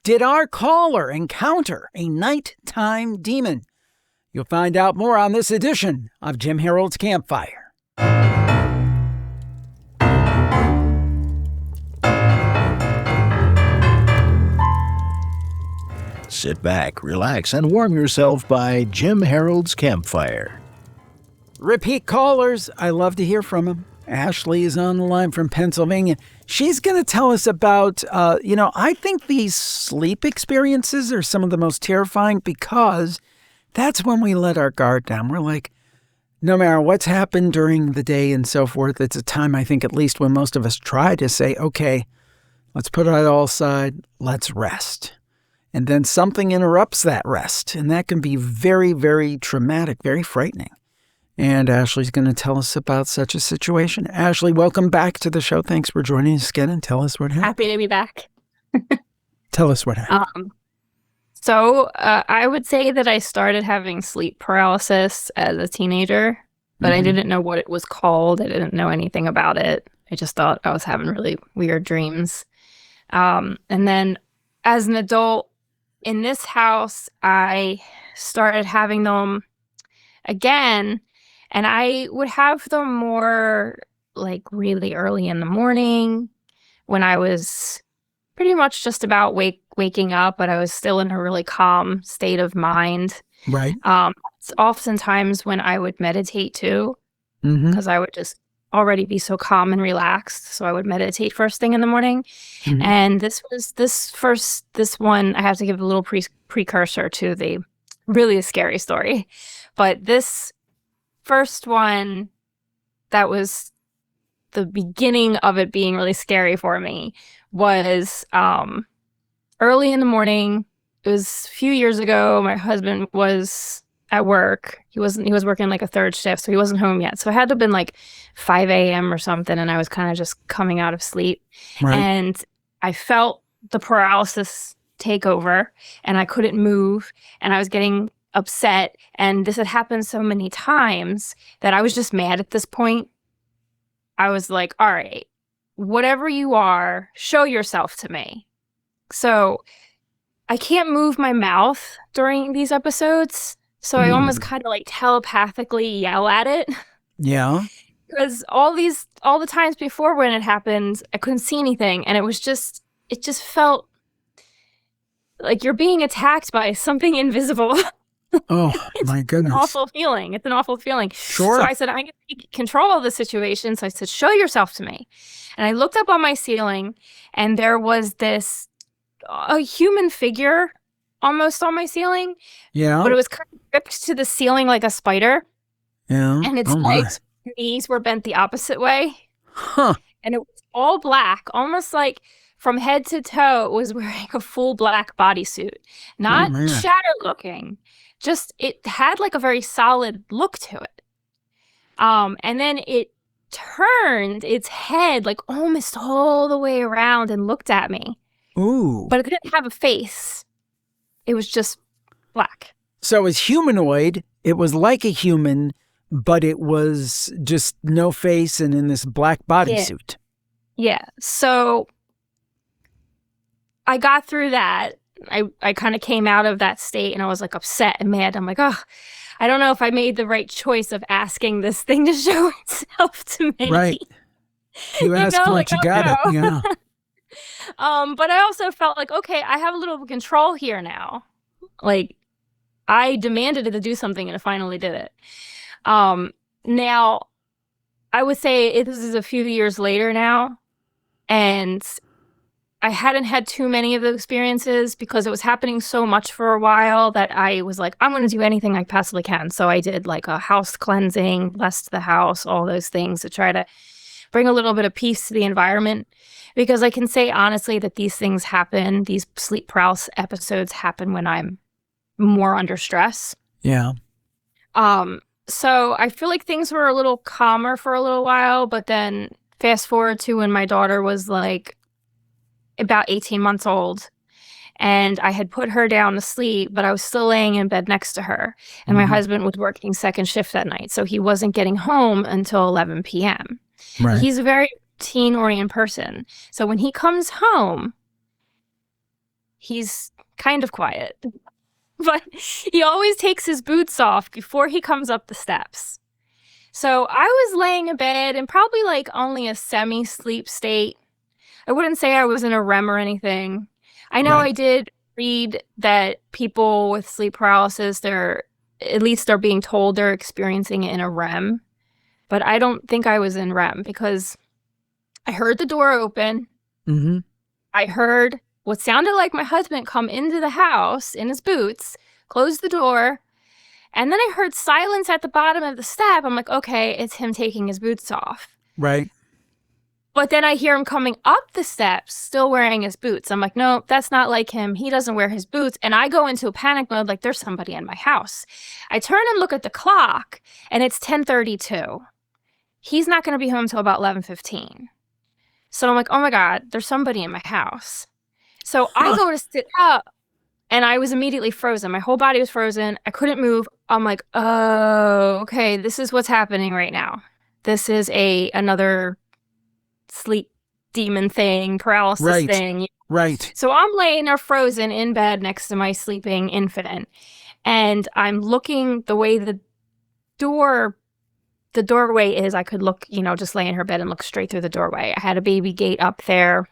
Did our caller encounter a nighttime demon? You'll find out more on this edition of Jim Harold's Campfire. Sit back, relax, and warm yourself by Jim Harold's Campfire. Repeat callers, I love to hear from them. Ashley is on the line from Pennsylvania. She's going to tell us about, I think these sleep experiences are some of the most terrifying because that's when we let our guard down. We're like, no matter what's happened during the day and so forth, it's a time, I think, at least when most of us try to say, okay, let's put it all aside, let's rest. And then something interrupts that rest, and that can be very, very traumatic, very frightening. And Ashley's going to tell us about such a situation. Ashley, welcome back to the show. Thanks for joining us again, and tell us what happened. Happy to be back. Tell us what happened. I would say that I started having sleep paralysis as a teenager, but I didn't know what it was called. I didn't know anything about it. I just thought I was having really weird dreams. And then as an adult in this house, I started having them again. And I would have them more like really early in the morning when I was pretty much just about waking up, but I was still in a really calm state of mind. Right. It's oftentimes when I would meditate too, because I would just already be so calm and relaxed. So I would meditate first thing in the morning. And this one, I have to give a little precursor to the really scary story. But this first one, that was the beginning of it being really scary for me, was early in the morning. It was a few years ago. My husband was at work. He was working like a third shift, so he wasn't home yet. So it had to have been like 5 a.m. or something, and I was kind of just coming out of sleep. Right. And I felt the paralysis take over, and I couldn't move, and I was getting upset, and this had happened so many times that I was just mad at this point. I was like, all right, whatever you are, show yourself to me. So I can't move my mouth during these episodes, so I almost kind of like telepathically yell at it. Yeah. Because all the times before when it happened, I couldn't see anything, and it just felt like you're being attacked by something invisible. Oh, my goodness. It's an awful feeling. Sure. So I said, I'm going to take control of the situation. So I said, show yourself to me. And I looked up on my ceiling, and there was a human figure almost on my ceiling. Yeah. But it was kind of gripped to the ceiling like a spider. Yeah. And its legs, knees were bent the opposite way. Huh. And it was all black, almost like from head to toe, it was wearing a full black bodysuit. Not shattered looking. Just, it had like a very solid look to it. And then it turned its head like almost all the way around and looked at me. Ooh. But it didn't have a face. It was just black. So it's humanoid. It was like a human, but it was just no face and in this black bodysuit. Yeah. So I got through that. I kind of came out of that state, and I was like upset and mad. I'm like, oh, I don't know if I made the right choice of asking this thing to show itself to me. Right. You asked for it, you got it. Yeah. But I also felt like, okay, I have a little control here now. Like, I demanded it to do something, and it finally did it. Now, I would say this is a few years later now, and I hadn't had too many of the experiences because it was happening so much for a while that I was like, I'm going to do anything I possibly can. So I did like a house cleansing, blessed the house, all those things to try to bring a little bit of peace to the environment. Because I can say honestly that these things happen, these sleep paralysis episodes happen when I'm more under stress. Yeah. So I feel like things were a little calmer for a little while, but then fast forward to when my daughter was like about 18 months old, and I had put her down to sleep, but I was still laying in bed next to her, and my husband was working second shift that night, so he wasn't getting home until 11 p.m. Right. He's a very routine-oriented person, so when he comes home, He's kind of quiet. But he always takes his boots off before he comes up the steps. So I was laying in bed in probably like only a semi-sleep state. I wouldn't say I was in a REM or anything. I know I did read that people with sleep paralysis, they're being told they're experiencing it in a REM. But I don't think I was in REM because I heard the door open. Mm-hmm. I heard what sounded like my husband come into the house in his boots, close the door, and then I heard silence at the bottom of the step. I'm like, okay, it's him taking his boots off. Right. But then I hear him coming up the steps, still wearing his boots. I'm like, no, that's not like him. He doesn't wear his boots. And I go into a panic mode, like there's somebody in my house. I turn and look at the clock, and it's 10:32. He's not going to be home till about 11:15. So I'm like, oh my God, there's somebody in my house. So I go to sit up, and I was immediately frozen. My whole body was frozen. I couldn't move. I'm like, oh, okay, this is what's happening right now. This is another sleep demon thing, paralysis thing. Right. So I'm laying there frozen in bed next to my sleeping infant, and I'm looking the way the doorway is. I could look, just lay in her bed and look straight through the doorway. I had a baby gate up there.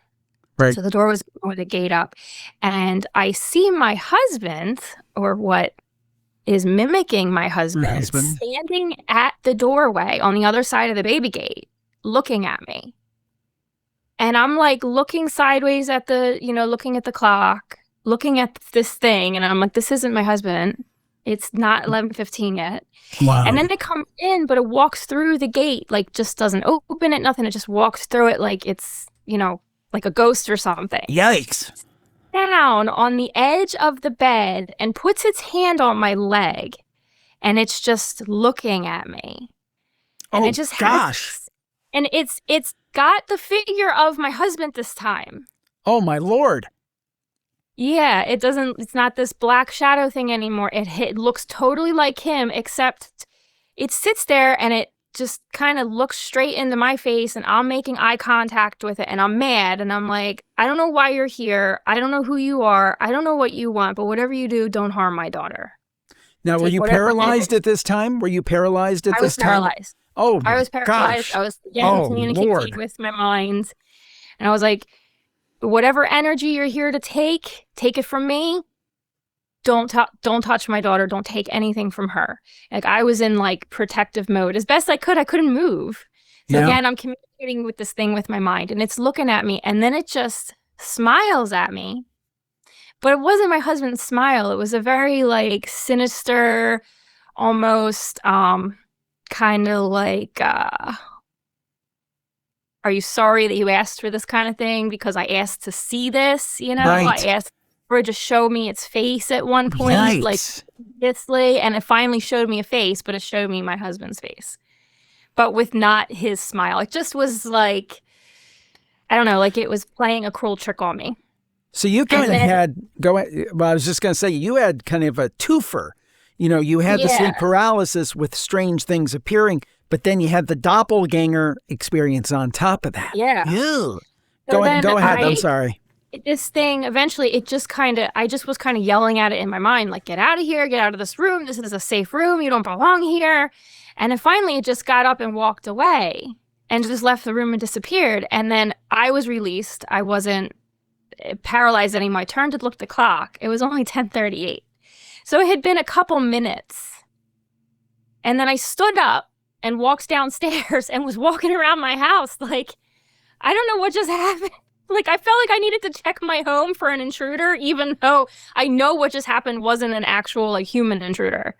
Right. So the door was with the gate up, and I see my husband, or what is mimicking my husband, standing at the doorway on the other side of the baby gate, looking at me. And I'm like looking sideways at looking at the clock, looking at this thing, and I'm like, this isn't my husband. It's not 11:15 yet. Wow. And then they come in, but it walks through the gate, like just doesn't open it, nothing. It just walks through it like it's, like a ghost or something. Yikes. Down on the edge of the bed and puts its hand on my leg, and it's just looking at me. And it just and it's got the figure of my husband this time. Oh my Lord. Yeah, it's not this black shadow thing anymore. It looks totally like him, except it sits there and it just kind of looks straight into my face, and I'm making eye contact with it, and I'm mad, and I'm like, I don't know why you're here. I don't know who you are. I don't know what you want, but whatever you do, don't harm my daughter. Now, were you paralyzed at this time? I was paralyzed. Oh, I was paralyzed. Gosh. I was communicating with my mind, and I was like, whatever energy you're here to take it from me. Don't touch my daughter. Don't take anything from her. Like, I was in like protective mode as best I could. I couldn't move. So again, I'm communicating with this thing with my mind, and it's looking at me, and then it just smiles at me. But it wasn't my husband's smile. It was a very like sinister, almost kind of like, are you sorry that you asked for this kind of thing? Because I asked to see this, Right. I asked for it to show me its face at one point, Yikes. like thisly, and it finally showed me a face, but it showed me my husband's face, but with not his smile. It just was like, I don't know, like it was playing a cruel trick on me. So you kind of I was just going to say, you had kind of a twofer. You had the sleep paralysis with strange things appearing, but then you had the doppelganger experience on top of that. Yeah. Ew. So Go ahead. I'm sorry. This thing, eventually, I just was kind of yelling at it in my mind, like, get out of here, get out of this room. This is a safe room. You don't belong here. And then finally, it just got up and walked away and just left the room and disappeared. And then I was released. I wasn't paralyzed anymore. I turned to look at the clock. It was only 10:38. So it had been a couple minutes. And then I stood up and walked downstairs and was walking around my house like, I don't know what just happened. Like, I felt like I needed to check my home for an intruder, even though I know what just happened wasn't an actual, like, human intruder.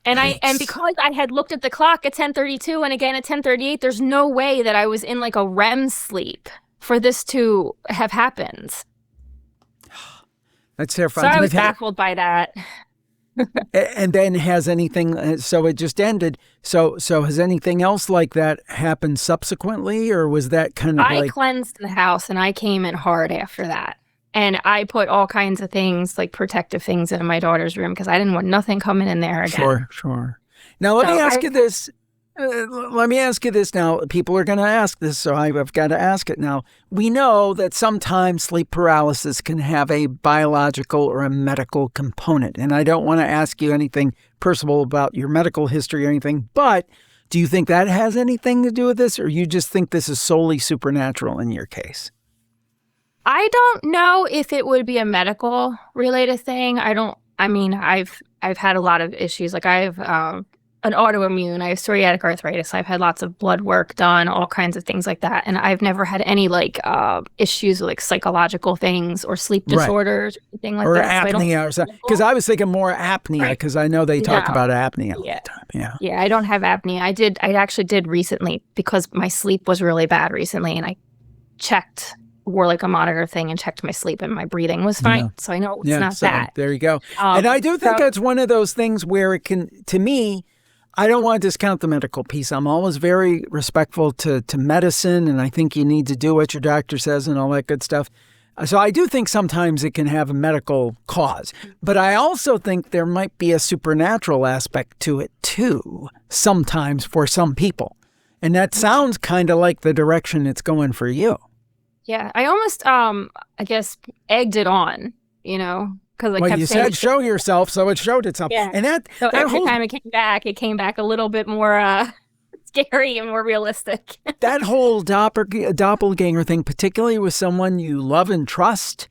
And because I had looked at the clock at 10:32 and again at 10:38, there's no way that I was in, like, a REM sleep for this to have happened. That's terrifying. So I was baffled by that. And then has anything, so it just ended. So has anything else like that happened subsequently, or was that kind of I like... cleansed the house and I came in hard after that. And I put all kinds of things, like protective things in my daughter's room because I didn't want nothing coming in there again. Sure. Now, let me ask you this. Let me ask you this now. People are going to ask this, so I've got to ask it now. We know that sometimes sleep paralysis can have a biological or a medical component. And I don't want to ask you anything personal about your medical history or anything, but do you think that has anything to do with this, or you just think this is solely supernatural in your case? I don't know if it would be a medical related thing. I've had a lot of issues. Like I have an autoimmune, I have psoriatic arthritis. I've had lots of blood work done, all kinds of things like that. And I've never had any issues with like psychological things or sleep disorders or anything like that. Or apnea or something. Because I was thinking more apnea, because I know they talk about apnea all the time. Yeah. Yeah, I don't have apnea. I actually did recently because my sleep was really bad recently, and I wore like a monitor thing and checked my sleep, and my breathing was fine. Yeah. So I know it's not that. There you go. And I do think it's one of those things where it can, to me, I don't want to discount the medical piece. I'm always very respectful to medicine, and I think you need to do what your doctor says and all that good stuff. So I do think sometimes it can have a medical cause. But I also think there might be a supernatural aspect to it too, sometimes for some people. And that sounds kind of like the direction it's going for you. Yeah, I almost, I guess, egged it on, because I kept you saying, said show yourself, so it showed itself. Yeah. And every time it came back a little bit more scary and more realistic. That whole doppelganger thing, particularly with someone you love and trust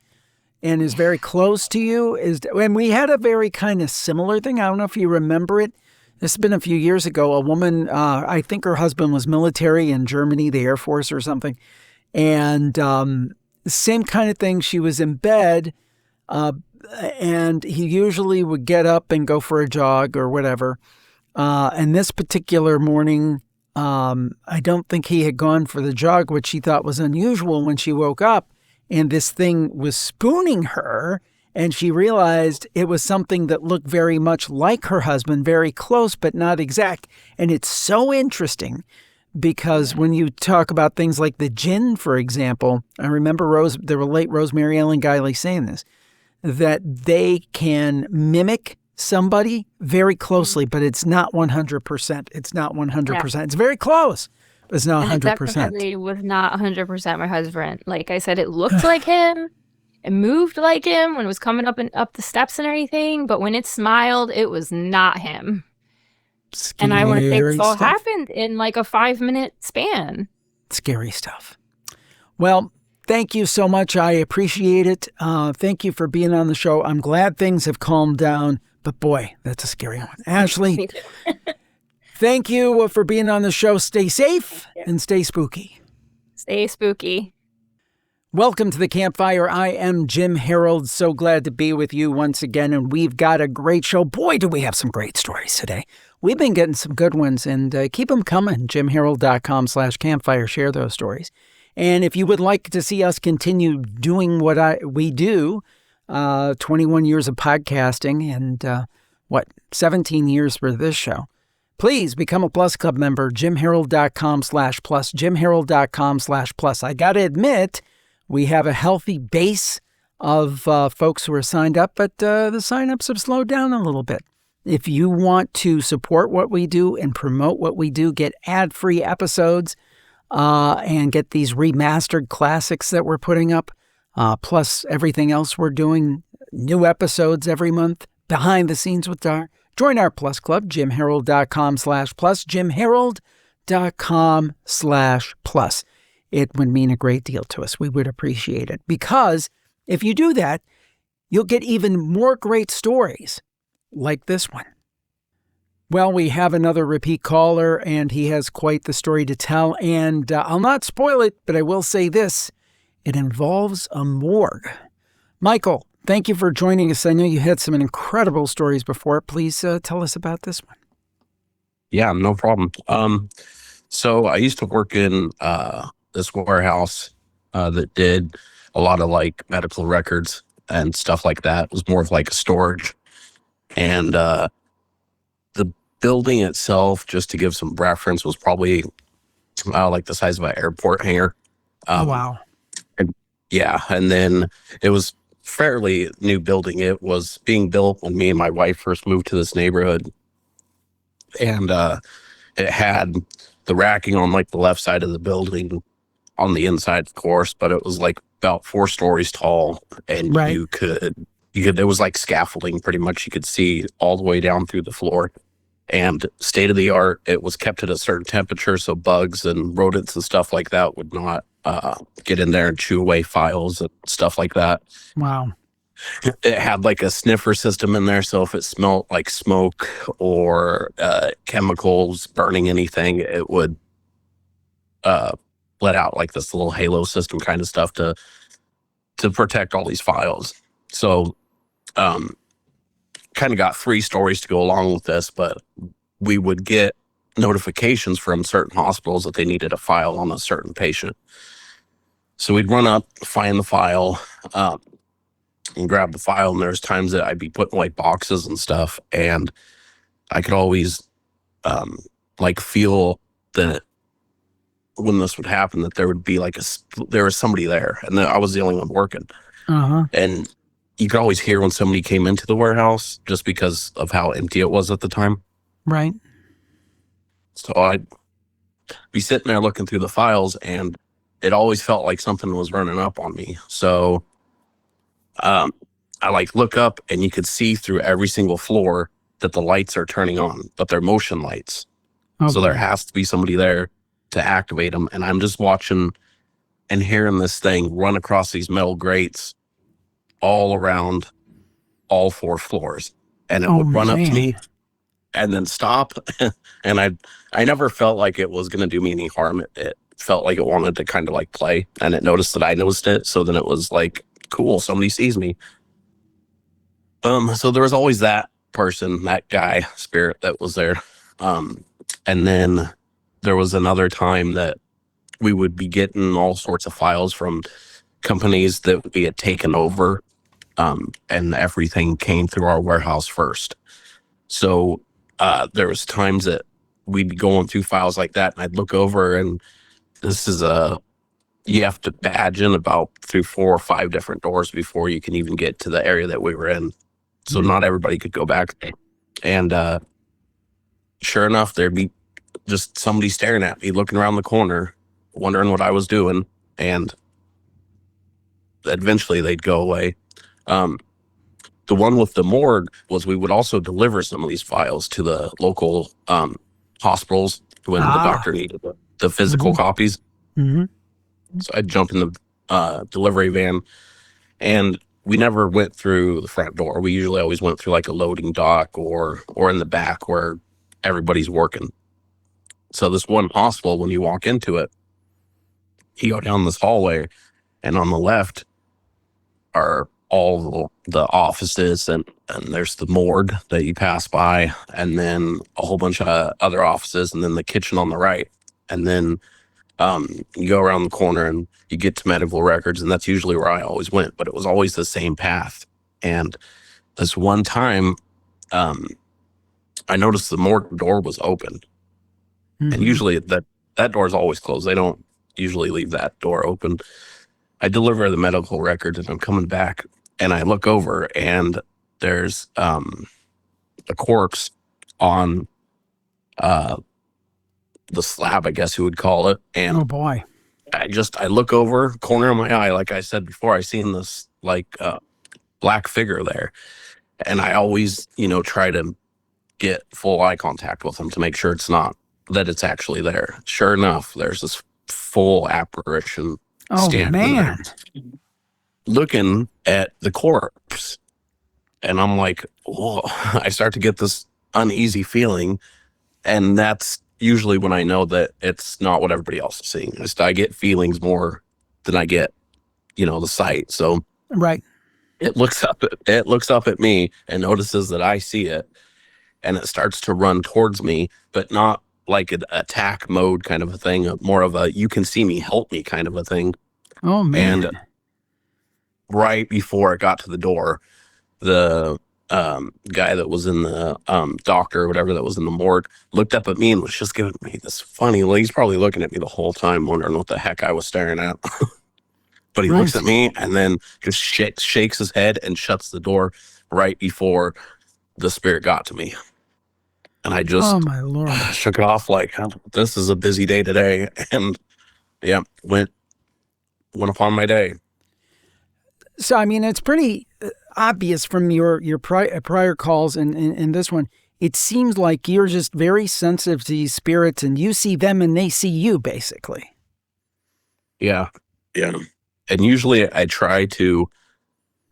and is very close to you, and we had a very kind of similar thing. I don't know if you remember it. This has been a few years ago. A woman, I think her husband was military in Germany, the Air Force or something. And same kind of thing. She was in bed, and he usually would get up and go for a jog or whatever. And this particular morning, I don't think he had gone for the jog, which she thought was unusual when she woke up. And this thing was spooning her, and she realized it was something that looked very much like her husband, very close, but not exact. And it's so interesting. Because when you talk about things like the jinn, for example, I remember the late Rosemary Ellen Guiley saying this, that they can mimic somebody very closely, but it's not 100%. It's not 100%. Yeah. It's very close, but it's not 100%. It definitely was not 100% my husband. Like I said, it looked like him. It moved like him when it was coming up the steps and everything, but when it smiled, it was not him. Scary and I want to think it all stuff. happened in like a 5-minute span. Scary stuff. Well, thank you so much. I appreciate it. Thank you for being on the show. I'm glad things have calmed down, but boy, that's a scary one. Ashley, Me too. Thank you for being on the show. Stay safe and stay spooky. Stay spooky. Welcome to the Campfire. I am Jim Harold. So glad to be with you once again. And we've got a great show. Boy, do we have some great stories today. We've been getting some good ones, and keep them coming. JimHarold.com/campfire. Share those stories. And if you would like to see us continue doing what we do, 21 years of podcasting and 17 years for this show, please become a Plus Club member. JimHarold.com/plus. JimHarold.com/plus. I got to admit, we have a healthy base of folks who are signed up, but the signups have slowed down a little bit. If you want to support what we do and promote what we do, get ad-free episodes, and get these remastered classics that we're putting up, plus everything else we're doing, new episodes every month, behind the scenes with Dar, join our Plus Club, JimHarold.com/plus, JimHarold.com/plus. It would mean a great deal to us. We would appreciate it, because if you do that, you'll get even more great stories like this one. Well, we have another repeat caller, and he has quite the story to tell. And I'll not spoil it, but I will say this. It involves a morgue. Michael, thank you for joining us. I know you had some incredible stories before. Please tell us about this one. Yeah, no problem. So I used to work in this warehouse that did a lot of like medical records and stuff like that. It was more of like a storage. And the building itself, just to give some reference, was probably like the size of an airport hangar. Oh, wow. And then it was fairly new building. It was being built when me and my wife first moved to this neighborhood. And it had the racking on like the left side of the building on the inside, of course, but it was like about 4 stories tall, and Right. you could there was like scaffolding pretty much. You could see all the way down through the floor, and state of the art. It was kept at a certain temperature, so bugs and rodents and stuff like that would not get in there and chew away files and stuff like that. Wow. It had like a sniffer system in there, so if it smelled like smoke or chemicals burning anything, it would let out like this little halo system kind of stuff to protect all these files. So kind of got 3 stories to go along with this, but we would get notifications from certain hospitals that they needed a file on a certain patient. So we'd run up, find the file, and grab the file, and there's times that I'd be putting like boxes and stuff, and I could always like feel that when this would happen, that there would be like there was somebody there, and I was the only one working. And you could always hear when somebody came into the warehouse just because of how empty it was at the time. Right. So I'd be sitting there looking through the files, and it always felt like something was running up on me. So I like look up, and you could see through every single floor that the lights are turning on, but they're motion lights. Okay. So there has to be somebody there to activate them. And I'm just watching and hearing this thing run across these metal grates all around all 4 floors. And it would run up to me and then stop. And I never felt like it was going to do me any harm. It felt like it wanted to kind of like play, and it noticed that I noticed it. So then it was like, cool, somebody sees me. So there was always that person, that guy, spirit that was there. And then there was another time that we would be getting all sorts of files from companies that we had taken over, and everything came through our warehouse first. So there was times that we'd be going through files like that, and I'd look over, and this is you have to badge in about through 4 or 5 different doors before you can even get to the area that we were in. So not everybody could go back. And sure enough, there'd be just somebody staring at me, looking around the corner, wondering what I was doing. And eventually they'd go away. The one with the morgue was we would also deliver some of these files to the local hospitals when the doctor needed the physical copies. So I'd jump in the delivery van, and we never went through the front door. We usually always went through like a loading dock or in the back where everybody's working. So this one hospital, when you walk into it, you go down this hallway, and on the left are all the offices, and there's the morgue that you pass by, and then a whole bunch of other offices, and then the kitchen on the right. And then you go around the corner and you get to medical records, and that's usually where I always went, but it was always the same path. And this one time, I noticed the morgue door was open. And usually that door is always closed. They don't usually leave that door open. I deliver the medical records, and I'm coming back, and I look over, and there's a corpse on the slab, I guess you would call it. And oh boy. I look over, corner of my eye, like I said before, I seen this like black figure there. And I always, try to get full eye contact with him to make sure that it's actually there. Sure enough, there's this full apparition standing there, looking at the corpse. And I'm like, whoa, I start to get this uneasy feeling. And that's usually when I know that it's not what everybody else is seeing. I get feelings more than I get, the sight. So right. It looks up at me and notices that I see it, and it starts to run towards me, but not like an attack mode kind of a thing, more of a you can see me, help me kind of a thing. Oh man. And right before it got to the door, the guy that was in the doctor or whatever that was in the morgue looked up at me and was just giving me this funny look. He's probably looking at me the whole time, wondering what the heck I was staring at. But he looks at me and then just shakes his head and shuts the door right before the spirit got to me. And I just Oh my Lord. shook it off like, this is a busy day today. And yeah, went upon my day. So, I mean, it's pretty obvious from your prior calls and this one. It seems like you're just very sensitive to these spirits, and you see them and they see you, basically. Yeah. Yeah. And usually I try to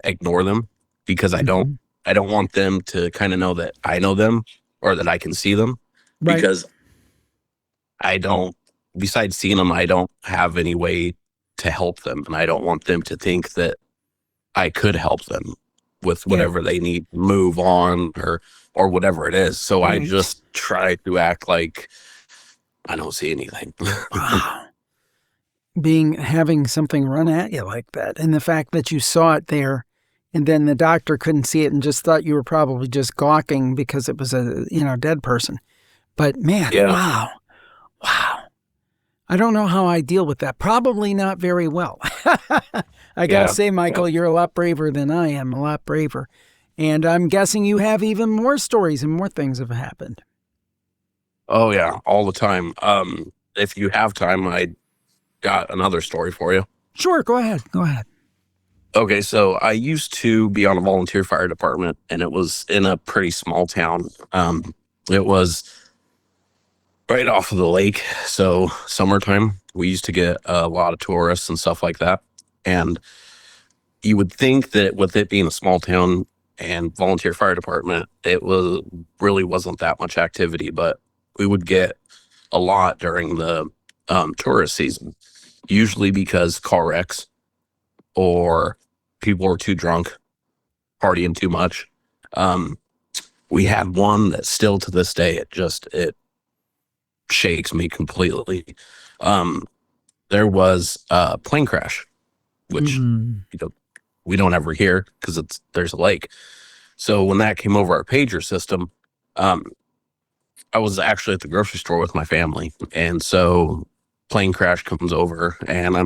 ignore them because I don't want them to kind of know that I know them or that I can see them. Right. Because besides seeing them, I don't have any way to help them. And I don't want them to think that I could help them with whatever they need, move on or whatever it is. So I just try to act like I don't see anything. Wow. Having something run at you like that. And the fact that you saw it there and then the doctor couldn't see it and just thought you were probably just gawking because it was a, dead person. But man, wow. I don't know how I deal with that. Probably not very well. I gotta say, Michael, you're a lot braver than I am, a lot braver. And I'm guessing you have even more stories and more things have happened. Oh yeah, all the time. If you have time, I got another story for you. Sure, go ahead. Okay, so I used to be on a volunteer fire department, and it was in a pretty small town. It was right off of the lake. So summertime, we used to get a lot of tourists and stuff like that. And you would think that with it being a small town and volunteer fire department, really wasn't that much activity, but we would get a lot during the tourist season, usually because car wrecks or people were too drunk, partying too much. We had one that still to this day, it shakes me completely. There was a plane crash, which we don't ever hear because there's a lake. So when that came over our pager system, I was actually at the grocery store with my family, and so plane crash comes over, and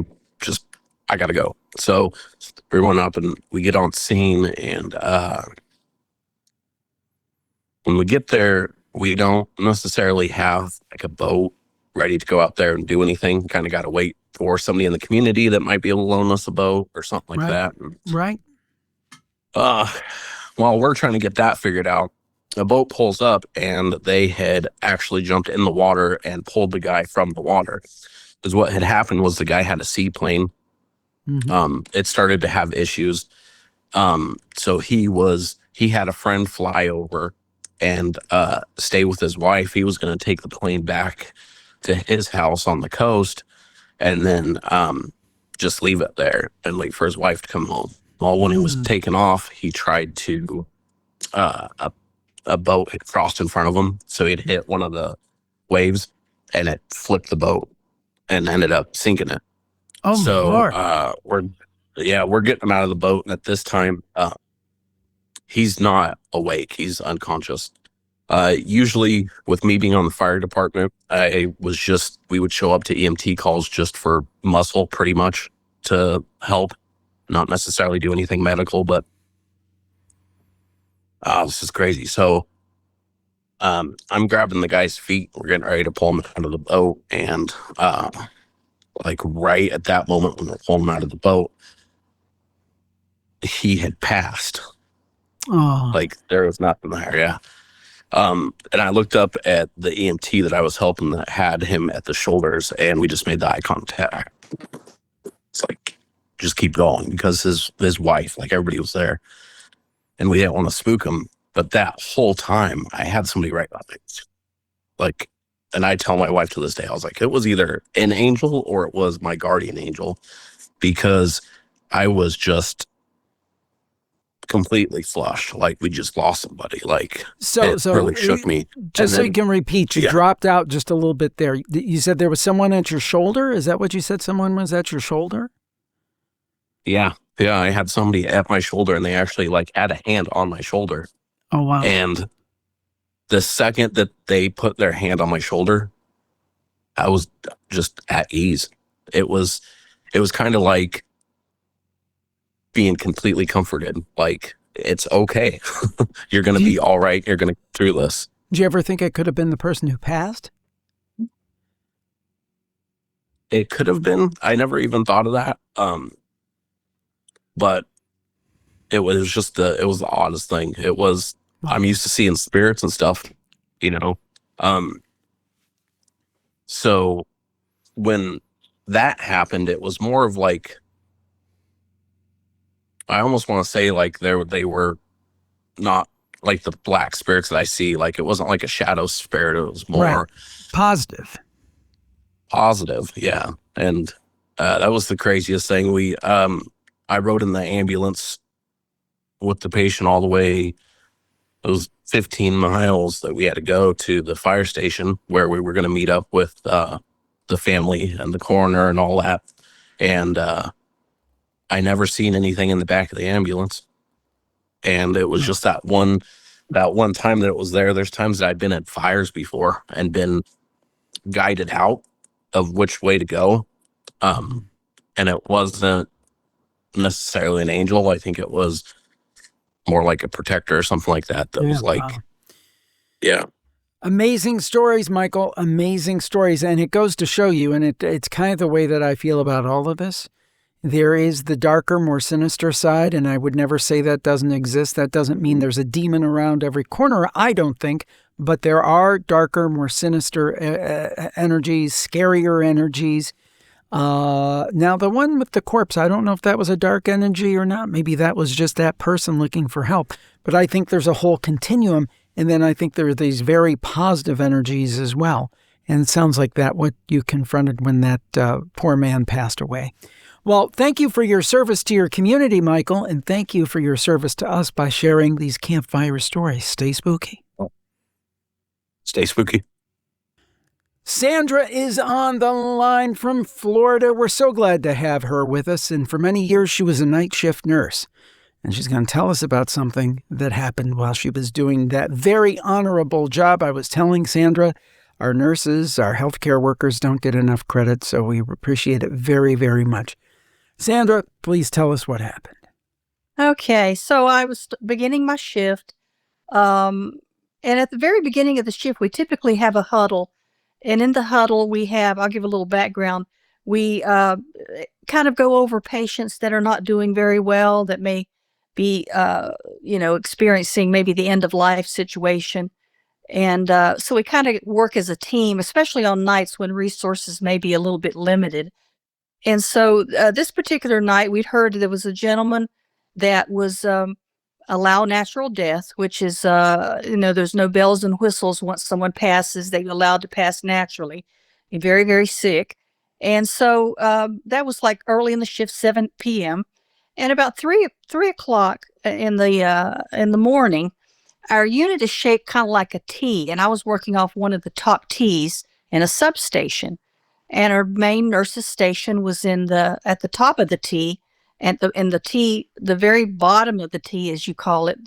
I gotta go. So we went up and we get on scene, and when we get there, we don't necessarily have like a boat ready to go out there and do anything. Kind of got to wait for somebody in the community that might be able to loan us a boat or something like that. Right. While we're trying to get that figured out, a boat pulls up and they had actually jumped in the water and pulled the guy from the water. Because what had happened was the guy had a seaplane. It started to have issues. So he had a friend fly over and stay with his wife. He was going to take the plane back to his house on the coast and then just leave it there and wait for his wife to come home. Well, when he was taking off, he tried to a boat had crossed in front of him, so he'd hit one of the waves and it flipped the boat and ended up sinking it. Oh, so Lord. we're getting him out of the boat, and at this time he's not awake, he's unconscious. Usually with me being on the fire department, we would show up to EMT calls just for muscle, pretty much, to help, not necessarily do anything medical, but this is crazy. So I'm grabbing the guy's feet. We're getting ready to pull him out of the boat. And like right at that moment when we're pulling him out of the boat, he had passed. Oh. Like there was nothing there. Yeah. And I looked up at the EMT that I was helping that had him at the shoulders, and we just made the eye contact. It's like, just keep going, because his wife, like everybody was there. And we didn't want to spook him. But that whole time, I had somebody right on me. Like, and I tell my wife to this day, I was like, it was either an angel or it was my guardian angel, because I was just completely flushed. Like, we just lost somebody. Like, it really shook me. Just so you can repeat, you dropped out just a little bit there. You said there was someone at your shoulder? Is that what you said? Someone was at your shoulder? Yeah. Yeah, I had somebody at my shoulder, and they actually like had a hand on my shoulder. Oh, wow. And the second that they put their hand on my shoulder, I was just at ease. It was kind of like being completely comforted. Like, it's okay. You're going to be all right. You're going to get through this. Did you ever think it could have been the person who passed? It could have been. I never even thought of that. But it was the oddest thing. It was, I'm used to seeing spirits and stuff, you know? So when that happened, it was more of like, I almost want to say like they were not like the black spirits that I see. Like it wasn't like a shadow spirit. It was more positive. Yeah. And that was the craziest thing. I rode in the ambulance with the patient all the way. It was 15 miles that we had to go to the fire station where we were going to meet up with the family and the coroner and all that. And I never seen anything in the back of the ambulance. And it was just that one time that it was there. There's times that I've been at fires before and been guided out of which way to go. And it wasn't necessarily an angel. I think it was more like a protector or something like that. That was like, yeah. Amazing stories, Michael. Amazing stories. And it goes to show you, and it's kind of the way that I feel about all of this. There is the darker, more sinister side, and I would never say that doesn't exist. That doesn't mean there's a demon around every corner, I don't think. But there are darker, more sinister energies, scarier energies. Now, the one with the corpse, I don't know if that was a dark energy or not. Maybe that was just that person looking for help. But I think there's a whole continuum. And then I think there are these very positive energies as well. And it sounds like that what you confronted when that poor man passed away. Well, thank you for your service to your community, Michael. And thank you for your service to us by sharing these campfire stories. Stay spooky. Stay spooky. Sandra is on the line from Florida. We're so glad to have her with us. And for many years, she was a night shift nurse. And she's going to tell us about something that happened while she was doing that very honorable job. I was telling Sandra, our nurses, our healthcare workers don't get enough credit, so we appreciate it very, very much. Sandra, please tell us what happened. Okay, so I was beginning my shift. And at the very beginning of the shift, we typically have a huddle. And in the huddle, I'll give a little background. We kind of go over patients that are not doing very well, that may be, experiencing maybe the end of life situation. And so we kind of work as a team, especially on nights when resources may be a little bit limited. And so this particular night, we'd heard there was a gentleman that was allow natural death, which is, there's no bells and whistles once someone passes. They're allowed to pass naturally. They're very, very sick. And so that was like early in the shift, 7 p.m. And about 3 o'clock in the morning, our unit is shaped kind of like a T. And I was working off one of the top T's in a substation. And our main nurse's station was at the top of the T. And the T, the very bottom of the T, as you call it,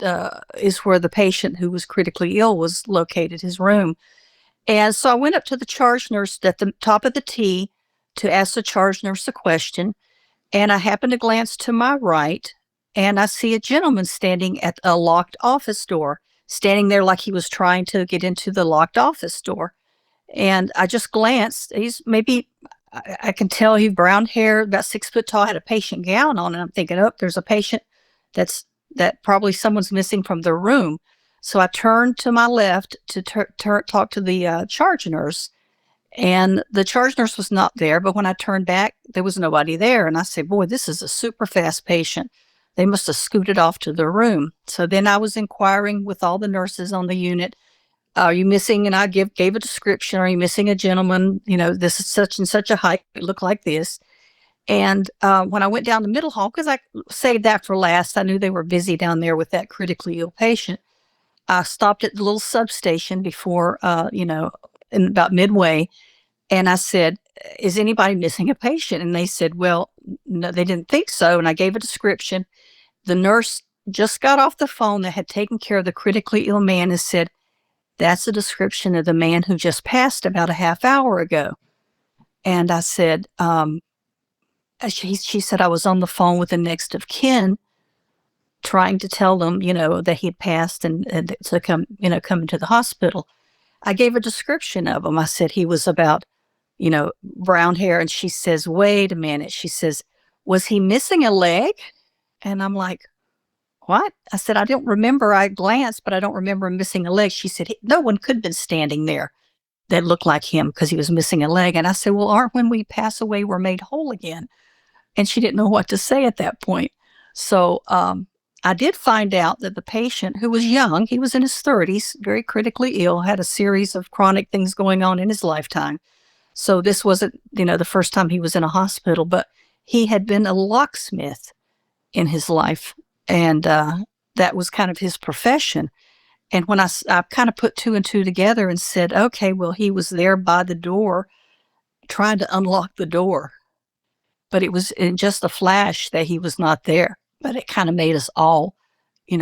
is where the patient who was critically ill was located, his room. And so I went up to the charge nurse at the top of the T to ask the charge nurse a question. And I happened to glance to my right, and I see a gentleman standing at a locked office door, standing there like he was trying to get into the locked office door. And I just glanced. He's maybe, I can tell he's brown hair, about 6 foot tall, had a patient gown on. And I'm thinking, oh, there's a patient that probably someone's missing from the room. So I turned to my left to talk to the charge nurse. And the charge nurse was not there. But when I turned back, there was nobody there. And I said, boy, this is a super fast patient. They must have scooted off to the room. So then I was inquiring with all the nurses on the unit, are you missing? And I gave a description. Are you missing a gentleman? This is such and such a height. It looked like this. And when I went down the middle hall, because I saved that for last, I knew they were busy down there with that critically ill patient. I stopped at the little substation before, in about midway. And I said, is anybody missing a patient? And they said, well, no, they didn't think so. And I gave a description. The nurse just got off the phone that had taken care of the critically ill man and said, that's a description of the man who just passed about a half hour ago. And I said, she said, I was on the phone with the next of kin trying to tell them, that he'd passed and to come into the hospital. I gave a description of him. I said he was about, brown hair. And she says, wait a minute. She says, was he missing a leg? And I'm like, what? I said, I don't remember. I glanced, but I don't remember him missing a leg. She said, no one could have been standing there that looked like him because he was missing a leg. And I said, well, aren't when we pass away, we're made whole again? And she didn't know what to say at that point. So I did find out that the patient, who was young, he was in his 30s, very critically ill, had a series of chronic things going on in his lifetime. So this wasn't, the first time he was in a hospital, but he had been a locksmith in his life. And that was kind of his profession. And when I kind of put 2 and 2 together and said, okay, well, he was there by the door trying to unlock the door. But it was in just a flash that he was not there. But it kind of made us all,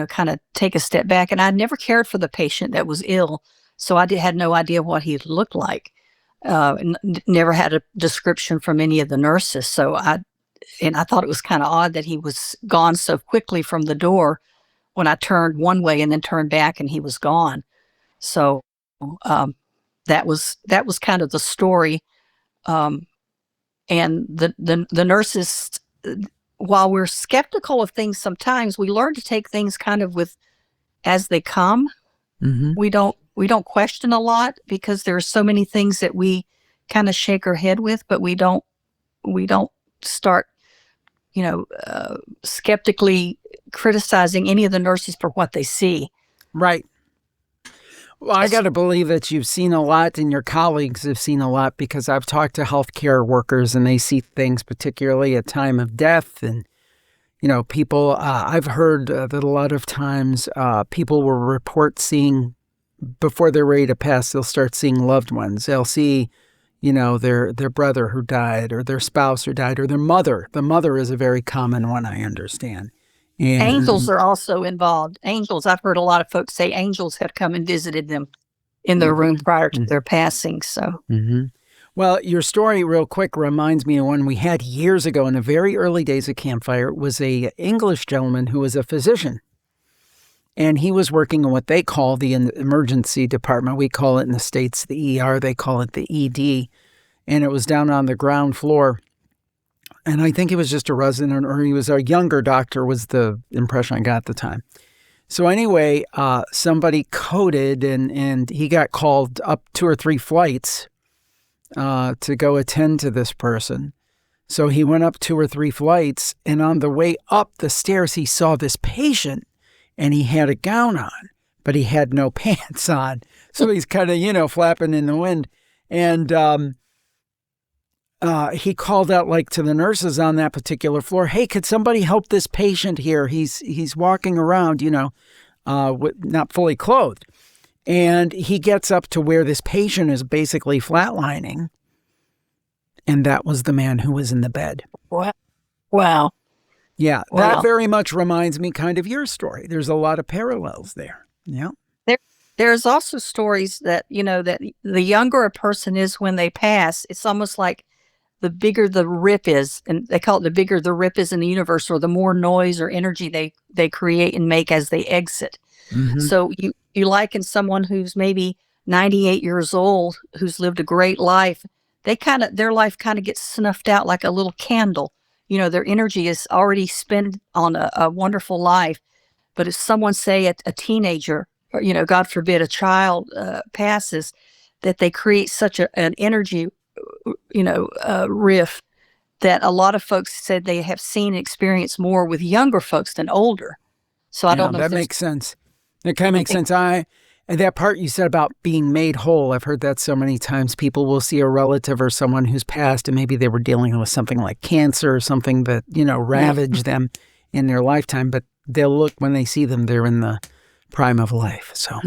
kind of take a step back. And I never cared for the patient that was ill. So I had no idea what he looked like. Never had a description from any of the nurses. So I thought it was kind of odd that he was gone so quickly from the door when I turned one way and then turned back and he was gone. So that was kind of the story. And the nurses, while we're skeptical of things sometimes, we learn to take things kind of as they come. Mm-hmm. We don't question a lot because there are so many things that we kind of shake our head with, but we don't start, skeptically criticizing any of the nurses for what they see. Right. Well, I got to believe that you've seen a lot and your colleagues have seen a lot, because I've talked to healthcare workers and they see things, particularly at time of death. And, people, I've heard that a lot of times people will report seeing, before they're ready to pass, they'll start seeing loved ones. They'll see, their brother who died, or their spouse who died, or their mother. The mother is a very common one, I understand. And angels are also involved. Angels, I've heard a lot of folks say angels have come and visited them in their room prior to their passing. So, Well, your story, real quick, reminds me of one we had years ago in the very early days of Campfire. It was a English gentleman who was a physician, and he was working in what they call the emergency department. We call it in the States the ER. They call it the ED, and it was down on the ground floor. And I think he was just a resident, or he was a younger doctor, was the impression I got at the time. So anyway, somebody coded, and he got called up 2 or 3 flights to go attend to this person. So he went up 2 or 3 flights, and on the way up the stairs, he saw this patient, and he had a gown on, but he had no pants on. So he's kind of, flapping in the wind. And he called out to the nurses on that particular floor, hey, could somebody help this patient here? He's walking around, not fully clothed. And he gets up to where this patient is basically flatlining. And that was the man who was in the bed. Wow. Yeah, wow. That very much reminds me kind of your story. There's a lot of parallels there. Yeah. There's also stories that, that the younger a person is when they pass, it's almost like the bigger the rip is, and they call it the bigger the rip is in the universe, or the more noise or energy they create and make as they exit. Mm-hmm. So you liken someone who's maybe 98 years old, who's lived a great life, their life kind of gets snuffed out like a little candle. Their energy is already spent on a wonderful life. But if someone, say a teenager, or, God forbid, a child passes, that they create such an energy rift that a lot of folks said they have seen and experienced more with younger folks than older. So I don't know. That makes sense. It kind of makes sense. And that part you said about being made whole, I've heard that so many times. People will see a relative or someone who's passed, and maybe they were dealing with something like cancer or something that, ravaged them in their lifetime, but they'll look, when they see them, they're in the prime of life. So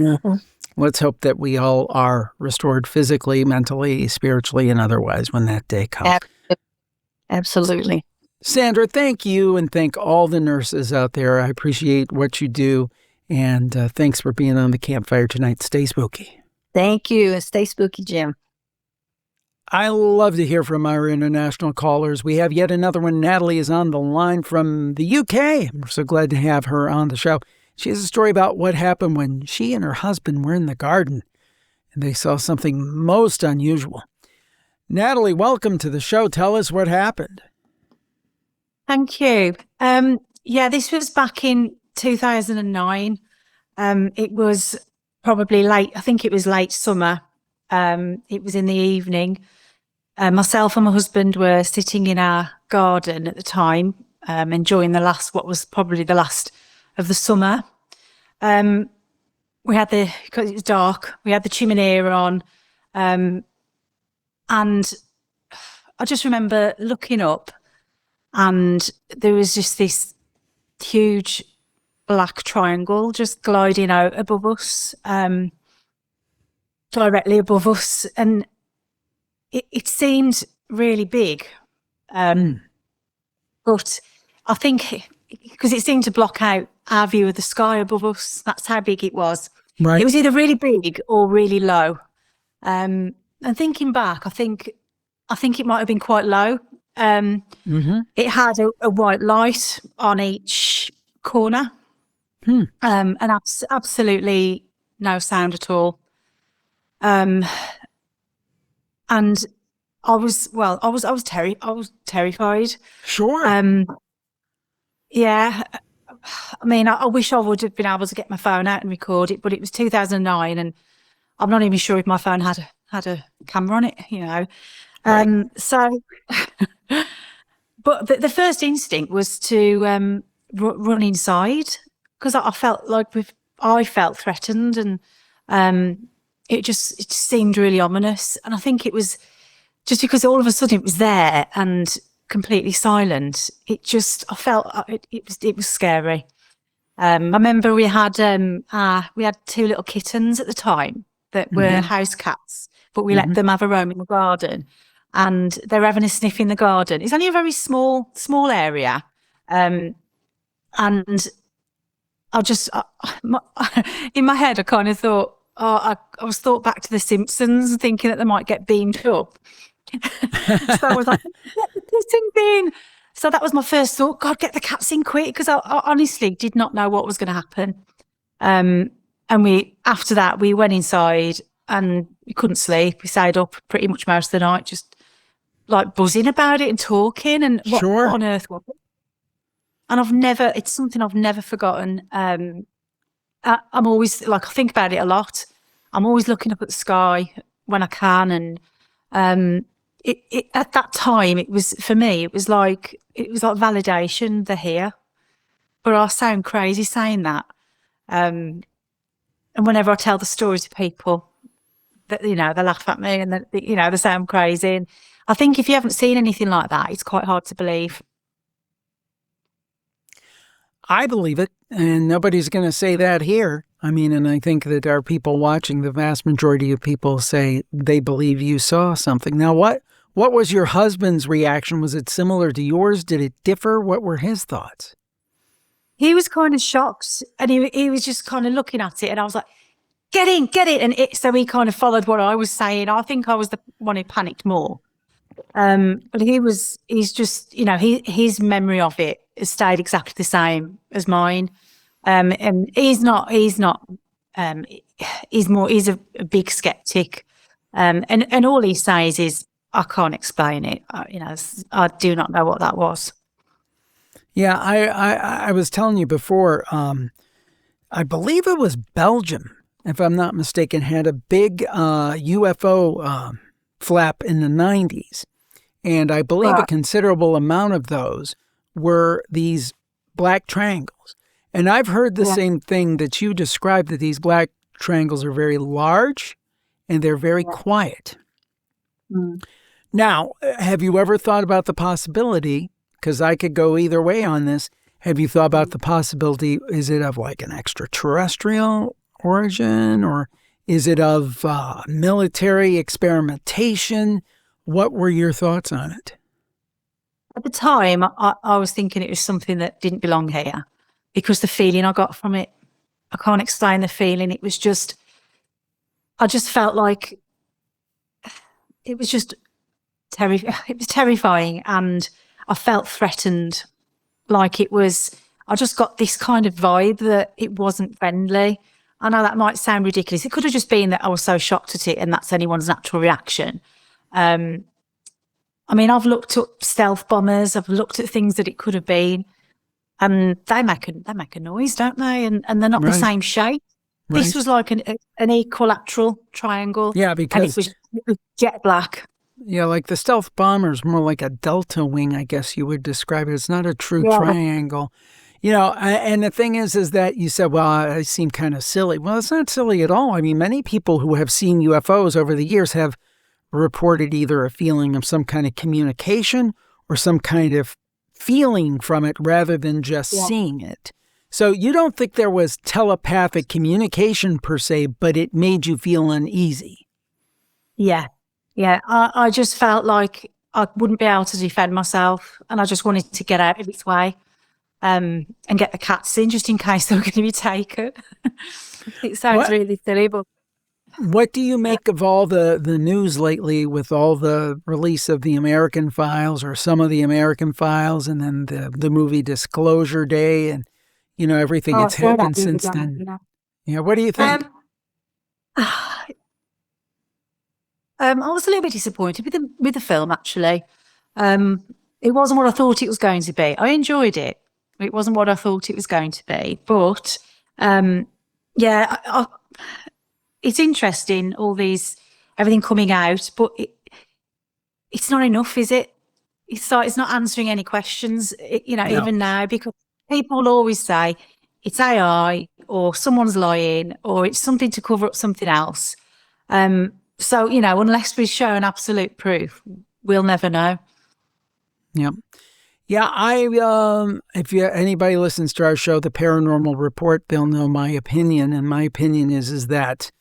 let's hope that we all are restored physically, mentally, spiritually, and otherwise when that day comes. Absolutely. Sandra, thank you, and thank all the nurses out there. I appreciate what you do, and thanks for being on the Campfire tonight. Stay spooky. Thank you, and stay spooky, Jim. I love to hear from our international callers. We have yet another one. Natalie is on the line from the UK. I'm so glad to have her on the show. She has a story about what happened when she and her husband were in the garden and they saw something most unusual. Natalie, welcome to the show. Tell us what happened. Thank you. This was back in 2009. It was probably late. I think it was late summer. It was in the evening. Myself and my husband were sitting in our garden at the time, enjoying what was probably the last of the summer. Because it was dark, we had the chimney on, and I just remember looking up, and there was just this huge black triangle just gliding out above us, directly above us, and it seemed really big, but I think because it seemed to block out our view of the sky above us. That's how big it was. Right. It was either really big or really low. And thinking back, I think it might have been quite low. It had a white light on each corner, and absolutely no sound at all. And I was terrified. Sure. Yeah. I mean, I wish I would have been able to get my phone out and record it, but it was 2009, and I'm not even sure if my phone had a camera on it, Right. So, but the first instinct was to run inside, because I felt threatened, and it just seemed really ominous. And I think it was just because all of a sudden it was there and completely silent. I felt it was scary. I remember we had 2 little kittens at the time that were house cats, but we let them have a roam in the garden, and they were having a sniff in the garden. It's only a very small area, and I just in my head I kind of thought, I was thought back to The Simpsons, thinking that they might get beamed up. So I was like, get the kittens in. So that was my first thought. God, get the cats in quick, because I honestly did not know what was going to happen. And after that we went inside and we couldn't sleep. We stayed up pretty much most of the night, just like buzzing about it and talking. And what on earth was it? And it's something I've never forgotten. I'm always I think about it a lot. I'm always looking up at the sky when I can, and it at that time, it was, for me, it was like validation. They're here. But I sound crazy saying that. And whenever I tell the story to people, that they laugh at me, and they sound crazy. And I think if you haven't seen anything like that, it's quite hard to believe. I believe it, and nobody's going to say that here. I mean, and I think that our people watching, the vast majority of people say they believe you saw something. Now, what was your husband's reaction? Was it similar to yours? Did it differ? What were his thoughts? He was kind of shocked, and he was just kind of looking at it, and I was like, get in. And so he kind of followed what I was saying. I think I was the one who panicked more. But he's just, his memory of it has stayed exactly the same as mine. And he's a big skeptic. And all he says is, I can't explain it. I do not know what that was. Yeah, I was telling you before, I believe it was Belgium, if I'm not mistaken, had a big UFO flap in the 90s. And I believe a considerable amount of those were these black triangles. And I've heard the same thing that you described, that these black triangles are very large and they're very quiet. Now, have you ever thought about the possibility, because I could go either way on this, have you thought about the possibility, is it of like an extraterrestrial origin, or is it of military experimentation? What were your thoughts on it? At the time, I was thinking it was something that didn't belong here, because the feeling I got from it, I can't explain the feeling. It was just, I just felt like it was just it was terrifying, and I felt threatened. Like I just got this kind of vibe that it wasn't friendly. I know that might sound ridiculous. It could have just been that I was so shocked at it, and that's anyone's natural reaction. I mean, I've looked up stealth bombers. I've looked at things that it could have been, and they make a noise, don't they? And they're not the same shape. Right. This was like an equilateral triangle. Yeah, because and it was jet black. Yeah, like the stealth bomber is more like a delta wing, I guess you would describe it. It's not a true triangle. And the thing is that you said, well, I seem kind of silly. Well, it's not silly at all. I mean, many people who have seen UFOs over the years have reported either a feeling of some kind of communication or some kind of feeling from it rather than just seeing it. So you don't think there was telepathic communication per se, but it made you feel uneasy. Yeah. Yeah. I just felt like I wouldn't be able to defend myself, and I just wanted to get out of its way and get the cats in just in case they were going to be taken. It sounds really silly, but... What do you make of all the news lately with all the release of the American Files or some of the American Files, and then the movie Disclosure Day and, everything that's happened since then? Yeah, what do you think? I was a little bit disappointed with the film, actually. It wasn't what I thought it was going to be. I enjoyed it. It wasn't what I thought it was going to be. But, it's interesting, everything coming out, but it's not enough, is it? It's not answering any questions, even now, because people will always say it's AI or someone's lying or it's something to cover up something else. So, unless we're shown absolute proof, we'll never know. Yeah. Yeah, if anybody listens to our show, The Paranormal Report, they'll know my opinion. And my opinion is that,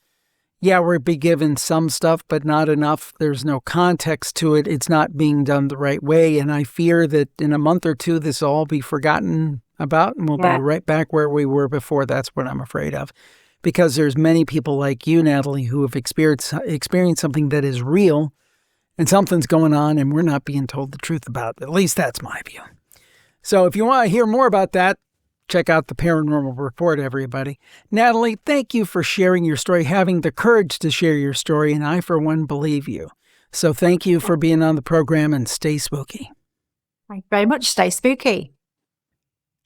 we're be given some stuff, but not enough. There's no context to it. It's not being done the right way. And I fear that in a month or two, this will all be forgotten about, and we'll be right back where we were before. That's what I'm afraid of. Because there's many people like you, Natalie, who have experienced something that is real, and something's going on, and we're not being told the truth about it. At least that's my view. So if you want to hear more about that, check out The Paranormal Report, everybody. Natalie, thank you for sharing your story, having the courage to share your story, and I, for one, believe you. So thank you for being on the program, and stay spooky. Thank you very much. Stay spooky.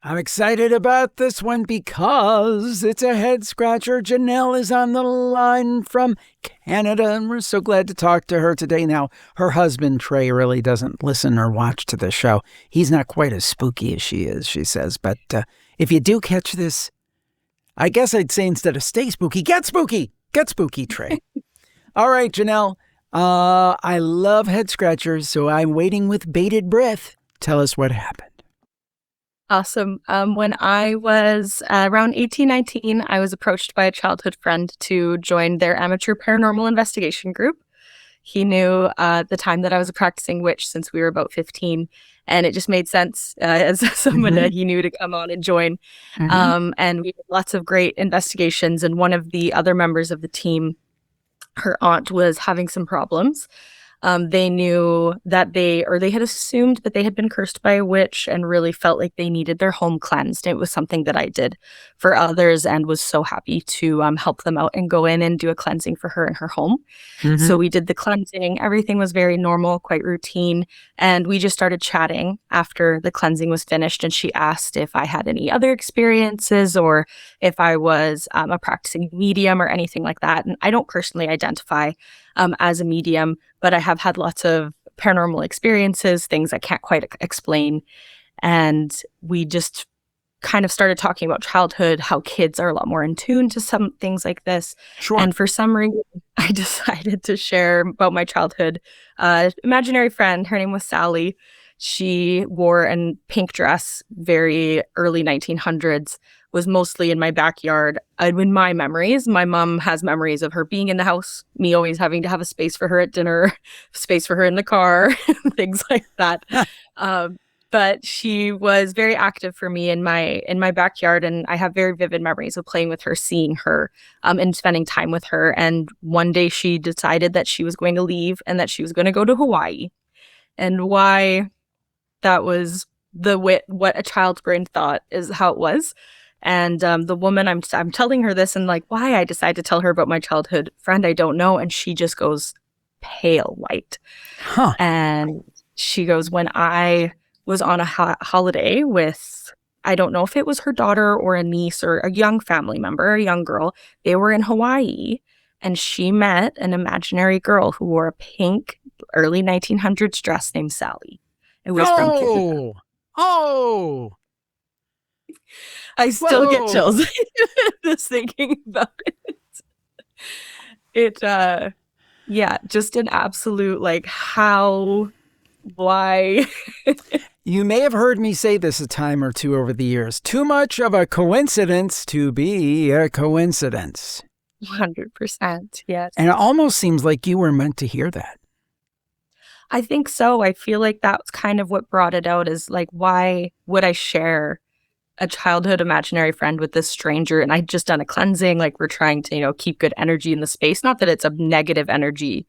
I'm excited about this one because it's a head scratcher. Janelle is on the line from Canada, and we're so glad to talk to her today. Now, her husband, Trey, really doesn't listen or watch to the show. He's not quite as spooky as she is, she says. But if you do catch this, I guess I'd say instead of stay spooky, get spooky. Get spooky, Trey. All right, Janelle. I love head scratchers, so I'm waiting with bated breath. Tell us what happened. Awesome. When I was around 18, 19, I was approached by a childhood friend to join their amateur paranormal investigation group. He knew the time that I was a practicing witch since we were about 15, and it just made sense as someone that he knew to come on and join. And we did lots of great investigations, and one of the other members of the team, her aunt was having some problems. They knew that they had assumed that they had been cursed by a witch and really felt like they needed their home cleansed. It was something that I did for others and was so happy to help them out and go in and do a cleansing for her in her home. So we did the cleansing. Everything was very normal, quite routine. And we just started chatting after the cleansing was finished. And she asked if I had any other experiences or if I was a practicing medium or anything like that. And I don't personally identify as a medium, but I have had lots of paranormal experiences, things I can't quite explain. And we just kind of started talking about childhood, how kids are a lot more in tune to some things like this. Sure. And for some reason, I decided to share about my childhood. Imaginary friend, her name was Sally. She wore a pink dress, very early 1900s, was mostly in my backyard. In my memories, my mom has memories of her being in the house, me always having to have a space for her at dinner, space for her in the car, things like that. But she was very active for me in my backyard, and I have very vivid memories of playing with her, seeing her, and spending time with her. And one day she decided that she was going to leave and that she was going to go to Hawaii. and why that was what a child's brain thought is how it was. And the woman, I'm telling her this, and like why I decided to tell her about my childhood friend, I don't know. And she just goes pale white. Huh. And she goes, when I was on a holiday with, I don't know if it was her daughter or a niece or a young family member, a young girl, they were in Hawaii, and she met an imaginary girl who wore a pink early 1900s dress named Sally. It was from Canada. Oh, I still Whoa. get chills just thinking about it. Yeah, just an absolute like why. You may have heard me say this a time or two over the years. Too much of a coincidence to be a coincidence. 100%, yes. And it almost seems like you were meant to hear that. I think so. I feel like that's kind of what brought it out, is like, why would I share a childhood imaginary friend with this stranger? And I'd just done a cleansing, like we're trying to, keep good energy in the space. Not that it's a negative energy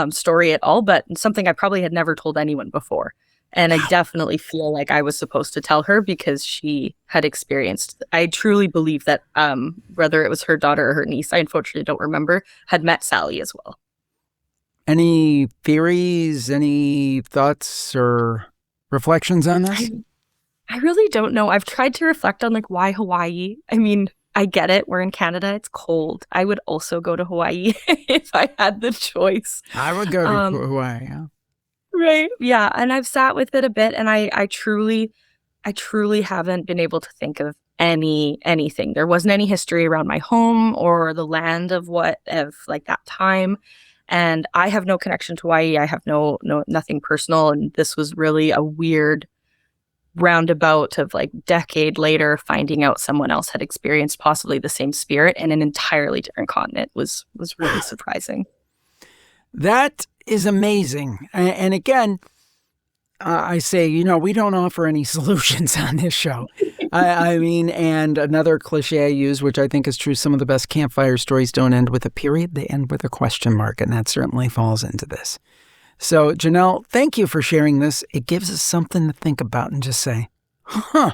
story at all, but something I probably had never told anyone before. And I definitely feel like I was supposed to tell her because she had experienced, I truly believe that whether it was her daughter or her niece, I unfortunately don't remember, had met Sally as well. Any theories, any thoughts or reflections on this? I really don't know. I've tried to reflect on like why Hawaii. I mean, I get it. We're in Canada. It's cold. I would also go to Hawaii if I had the choice. I would go to Hawaii. Yeah. Right. Yeah. And I've sat with it a bit, and I truly haven't been able to think of anything. There wasn't any history around my home or the land of like that time. And I have no connection to Hawaii. I have nothing personal. And this was really a weird roundabout of like decade later finding out someone else had experienced possibly the same spirit in an entirely different continent was really surprising. That is amazing. And again, I say, we don't offer any solutions on this show. I mean, and another cliche I use, which I think is true, some of the best campfire stories don't end with a period, they end with a question mark, and that certainly falls into this. So, Janelle, thank you for sharing this. It gives us something to think about and just say, huh.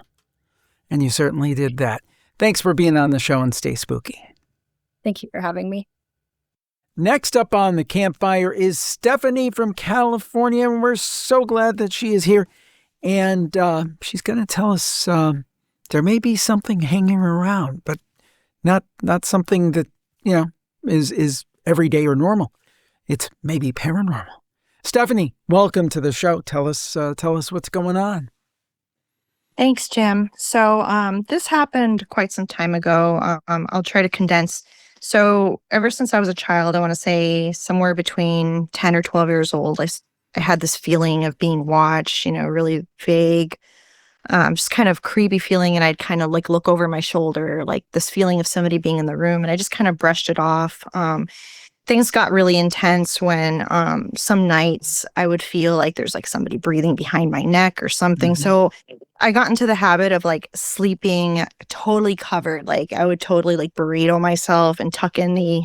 And you certainly did that. Thanks for being on the show, and stay spooky. Thank you for having me. Next up on the Campfire is Stephanie from California, and we're so glad that she is here. And she's going to tell us there may be something hanging around, but not something that, is everyday or normal. It's maybe paranormal. Stephanie, welcome to the show. Tell us what's going on. Thanks, Jim. So this happened quite some time ago. I'll try to condense. So ever since I was a child, I want to say somewhere between 10 or 12 years old, I had this feeling of being watched, really vague, just kind of creepy feeling. And I'd kind of like look over my shoulder, like this feeling of somebody being in the room. And I just kind of brushed it off. Things got really intense when some nights I would feel like there's like somebody breathing behind my neck or something. Mm-hmm. So I got into the habit of like sleeping totally covered. Like I would totally like burrito myself and tuck in the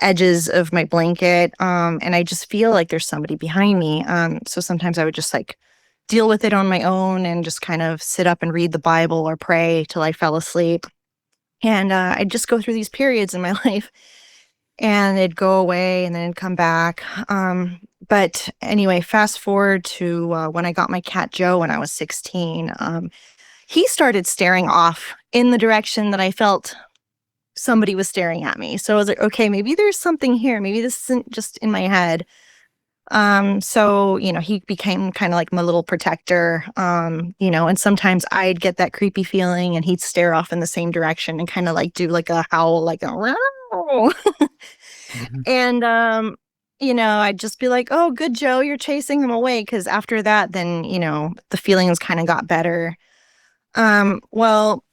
edges of my blanket. And I just feel like there's somebody behind me. So sometimes I would just like deal with it on my own and just kind of sit up and read the Bible or pray till I fell asleep. And I'd just go through these periods in my life. And it'd go away and then it'd come back. But anyway, fast forward to when I got my cat Joe when I was 16. He started staring off in the direction that I felt somebody was staring at me. So I was like, okay, maybe there's something here. Maybe this isn't just in my head. So, he became kind of like my little protector, and sometimes I'd get that creepy feeling and he'd stare off in the same direction and kind of like do like a howl, like a mm-hmm. And, I'd just be like, oh, good, Joe, you're chasing him away. Because after that, then, the feelings kind of got better. Well,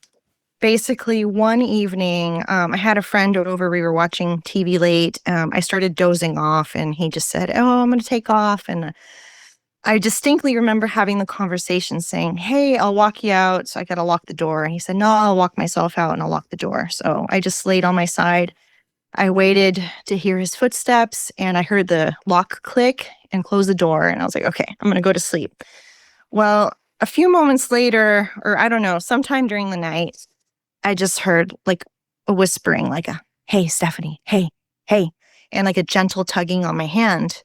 basically one evening, I had a friend over, we were watching TV late. I started dozing off and he just said, oh, I'm going to take off. And I distinctly remember having the conversation saying, hey, I'll walk you out. So I got to lock the door. And he said, no, I'll walk myself out and I'll lock the door. So I just laid on my side. I waited to hear his footsteps and I heard the lock click and closed the door. And I was like, okay, I'm going to go to sleep. Well, a few moments later, or I don't know, sometime during the night, I just heard like a whispering, like a, hey, Stephanie, hey, hey, and like a gentle tugging on my hand.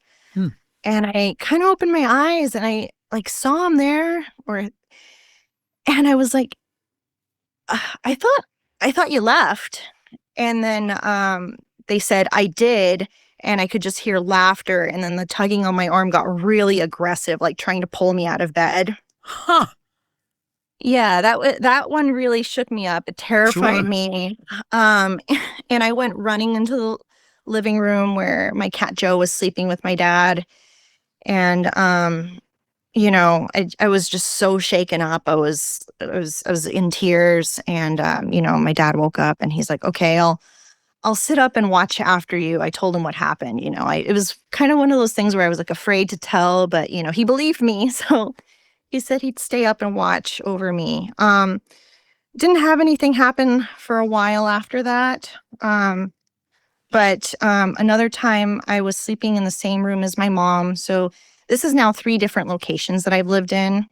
And I kind of opened my eyes and I like saw him there, and I was like, I thought you left. And then they said I did, and I could just hear laughter, and then the tugging on my arm got really aggressive, like trying to pull me out of bed. Huh. Yeah, that one really shook me up. It terrified me. And I went running into the living room where my cat Joe was sleeping with my dad. And you know, I was just so shaken up. I was in tears, and you know, my dad woke up and he's like, "Okay, I'll sit up and watch after you." I told him what happened. You know, it was kind of one of those things where I was like afraid to tell, but you know, he believed me, so he said he'd stay up and watch over me. Didn't have anything happen for a while after that. But another time I was sleeping in the same room as my mom. So this is now 3 different locations that I've lived in.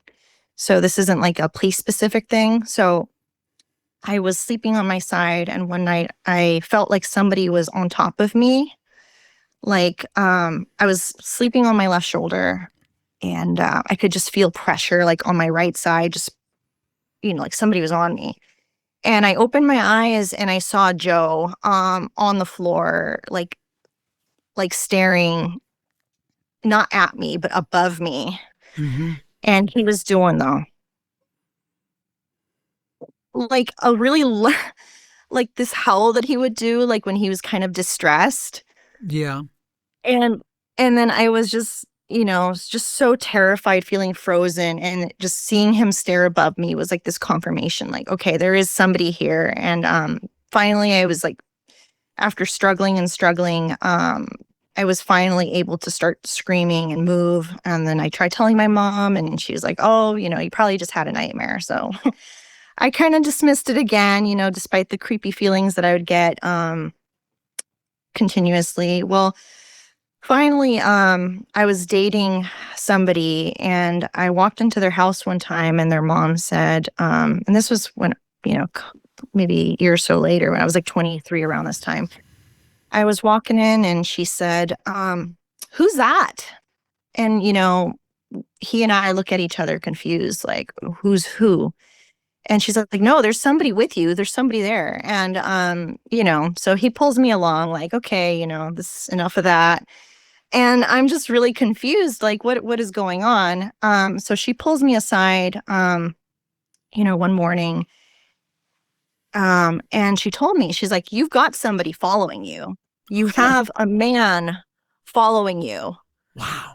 So this isn't like a place specific thing. So I was sleeping on my side, and one night I felt like somebody was on top of me. Like I was sleeping on my left shoulder, and I could just feel pressure like on my right side, just, you know, like somebody was on me. And I opened my eyes and I saw Joe on the floor, like staring not at me, but above me. And he was doing like a really like this howl that he would do, like when he was kind of distressed. Yeah. And then I was just, you know, just so terrified, feeling frozen, and just seeing him stare above me was like this confirmation, like, okay, there is somebody here. And finally I was like, after struggling, I was finally able to start screaming and move. And then I tried telling my mom, and she was like, oh, you know, you probably just had a nightmare. So I kind of dismissed it again, you know, despite the creepy feelings that I would get continuously. Well, finally, I was dating somebody, and I walked into their house one time, and their mom said, and this was when, you know, maybe a year or so later, when I was like 23 around this time. I was walking in, and she said, who's that? And, you know, he and I look at each other confused, like, who's who? And she's like, no, there's somebody with you. There's somebody there. And, you know, so he pulls me along, like, okay, you know, this enough of that. And I'm just really confused, like, what is going on? So she pulls me aside, you know, one morning. And she told me, she's like, you've got somebody following you. You have a man following you. Wow.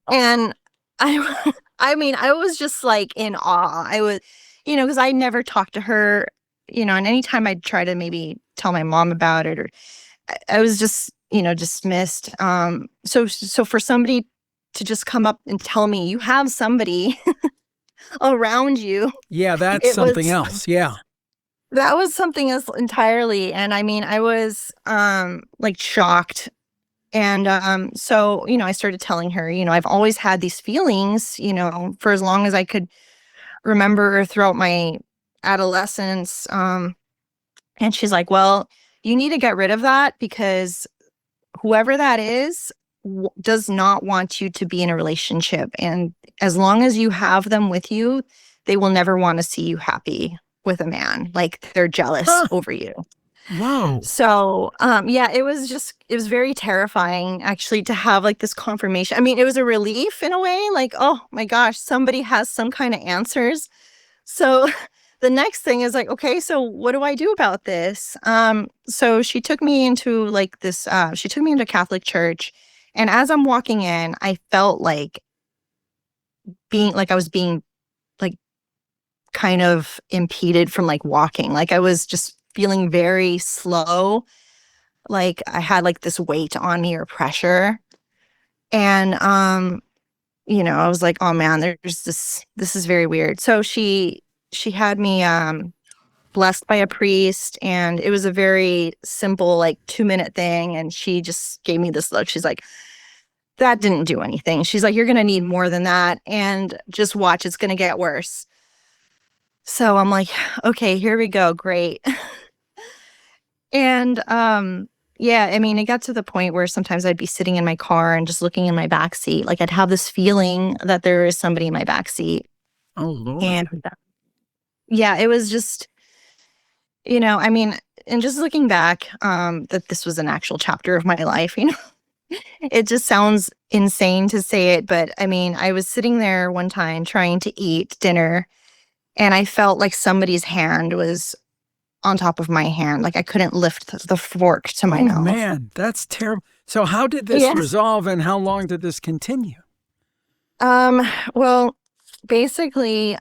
And I mean, I was just like in awe. I was, you know, because I never talked to her, you know, and anytime I'd try to maybe tell my mom about it, or I was just, you know, dismissed. So for somebody to just come up and tell me you have somebody around you. Yeah, that's something else. Yeah. That was something else entirely. And I mean, I was like shocked. And so, you know, I started telling her, you know, I've always had these feelings, you know, for as long as I could remember throughout my adolescence. And she's like, well, you need to get rid of that, because whoever that is does not want you to be in a relationship. And as long as you have them with you, they will never want to see you happy with a man. Like, they're jealous over you. Whoa. So, yeah, it was very terrifying actually to have like this confirmation. I mean, it was a relief in a way, like, oh my gosh, somebody has some kind of answers. So the next thing is like, okay, so what do I do about this? So she took me into like this, she took me into Catholic church. And as I'm walking in, I felt like I was being like kind of impeded from like walking. Like I was just feeling very slow. Like I had like this weight on me or pressure. And, you know, I was like, oh man, this is very weird. So she had me, blessed by a priest, and it was a very simple, like 2-minute thing. And she just gave me this look. She's like, that didn't do anything. She's like, you're going to need more than that. And just watch, it's going to get worse. So I'm like, okay, here we go. Great. And yeah, I mean, it got to the point where sometimes I'd be sitting in my car and just looking in my back seat. Like I'd have this feeling that there is somebody in my back seat. Oh, Lord. And yeah, it was just, I mean, and just looking back, that this was an actual chapter of my life, it just sounds insane to say it. But I mean, I was sitting there one time trying to eat dinner, and I felt like somebody's hand was on top of my hand. Like I couldn't lift the fork to my mouth. Man, that's terrible. So how did this resolve, and how long did this continue? Well, basically,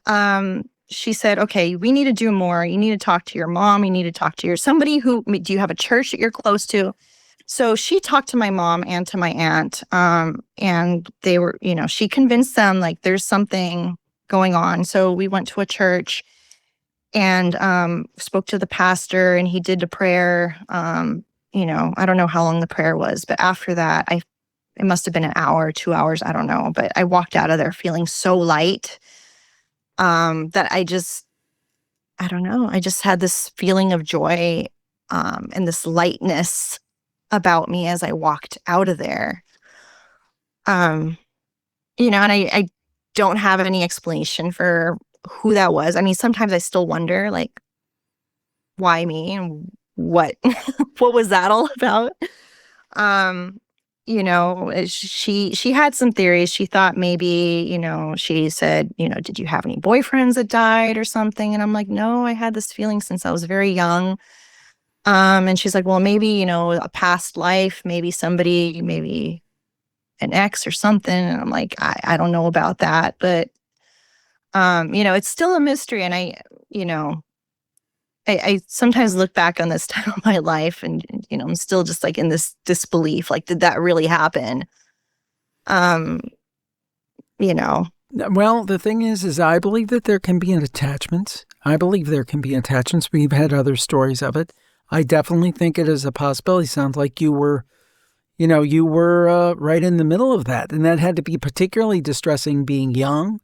she said, okay, we need to do more. You need to talk to your mom. You need to talk to do you have a church that you're close to? So she talked to my mom and to my aunt, and they were, she convinced them like there's something going on. So we went to a church and spoke to the pastor, and he did a prayer. I don't know how long the prayer was, but after that, it must have been an hour, 2 hours, I don't know. But I walked out of there feeling so light that I don't know. I just had this feeling of joy and this lightness about me as I walked out of there. And I don't have any explanation for who that was. I mean, sometimes I still wonder, like, why me and what was that all about? She had some theories. She thought maybe, she said, did you have any boyfriends that died or something? And I'm like, no, I had this feeling since I was very young. And she's like, well, maybe, a past life, maybe somebody, maybe an ex or something. And I'm like, I don't know about that, but, it's still a mystery. And I sometimes look back on this time of my life and, I'm still just like in this disbelief, like, did that really happen? Well, the thing is I believe that there can be attachments. We've had other stories of it. I definitely think it is a possibility. Sounds like you were right in the middle of that. And that had to be particularly distressing being young.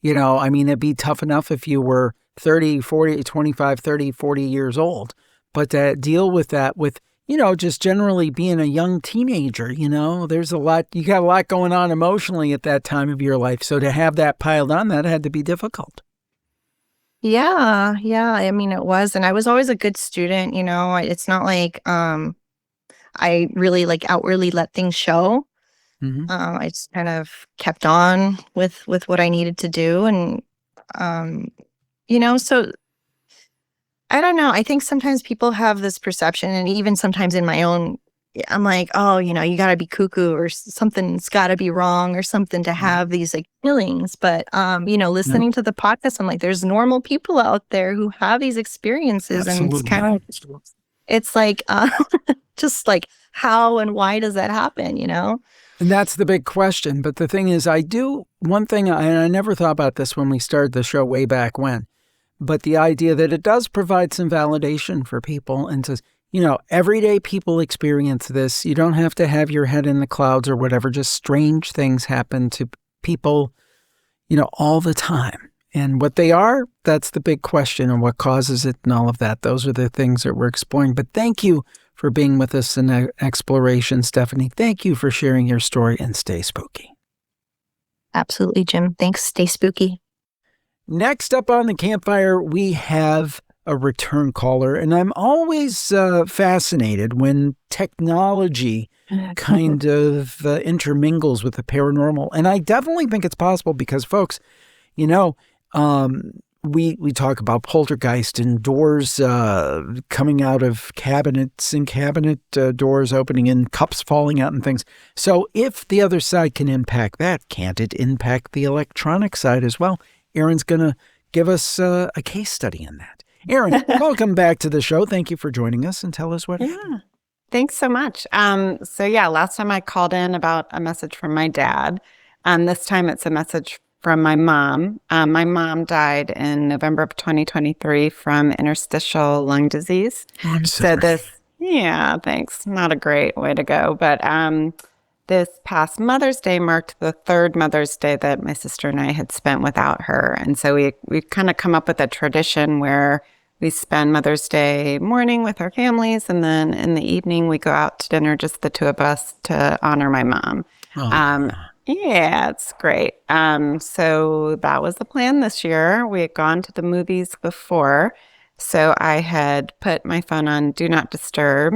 I mean, it'd be tough enough if you were 30, 40, 25, 30, 40 years old. But to deal with that with, just generally being a young teenager, there's you got a lot going on emotionally at that time of your life. So to have that piled on, that had to be difficult. Yeah. I mean, it was. And I was always a good student, it's not like I really like outwardly let things show. Mm-hmm. I just kind of kept on with what I needed to do. And, so I don't know. I think sometimes people have this perception, and even sometimes in my own, I'm like, oh, you got to be cuckoo or something's got to be wrong or something to have these like feelings. But, listening to the podcast, I'm like, there's normal people out there who have these experiences. Absolutely. And it's kind of, it's like, just like, how and why does that happen, And that's the big question. But the thing is, one thing, and I never thought about this when we started the show way back when, but the idea that it does provide some validation for people and says, everyday people experience this. You don't have to have your head in the clouds or whatever. Just strange things happen to people, all the time. And what they are, that's the big question, and what causes it and all of that. Those are the things that we're exploring. But thank you for being with us in exploration, Stephanie. Thank you for sharing your story, and stay spooky. Absolutely, Jim. Thanks. Stay spooky. Next up on the Campfire, we have a return caller, and I'm always fascinated when technology kind of intermingles with the paranormal. And I definitely think it's possible because, folks, we talk about poltergeist and doors coming out of cabinets and cabinet doors opening and cups falling out and things. So if the other side can impact that, can't it impact the electronic side as well? Erin's going to give us a case study on that. Erin, welcome back to the show. Thank you for joining us, and tell us what happened. Thanks so much. Last time I called in about a message from my dad. This time it's a message from my mom. My mom died in November of 2023 from interstitial lung disease. I'm sorry. Yeah, thanks. Not a great way to go, but this past Mother's Day marked the third Mother's Day that my sister and I had spent without her. And so we kind of come up with a tradition where we spend Mother's Day morning with our families, and then in the evening we go out to dinner, just the two of us, to honor my mom. Yeah, it's great. So that was the plan this year. We had gone to the movies before, so I had put my phone on Do Not Disturb.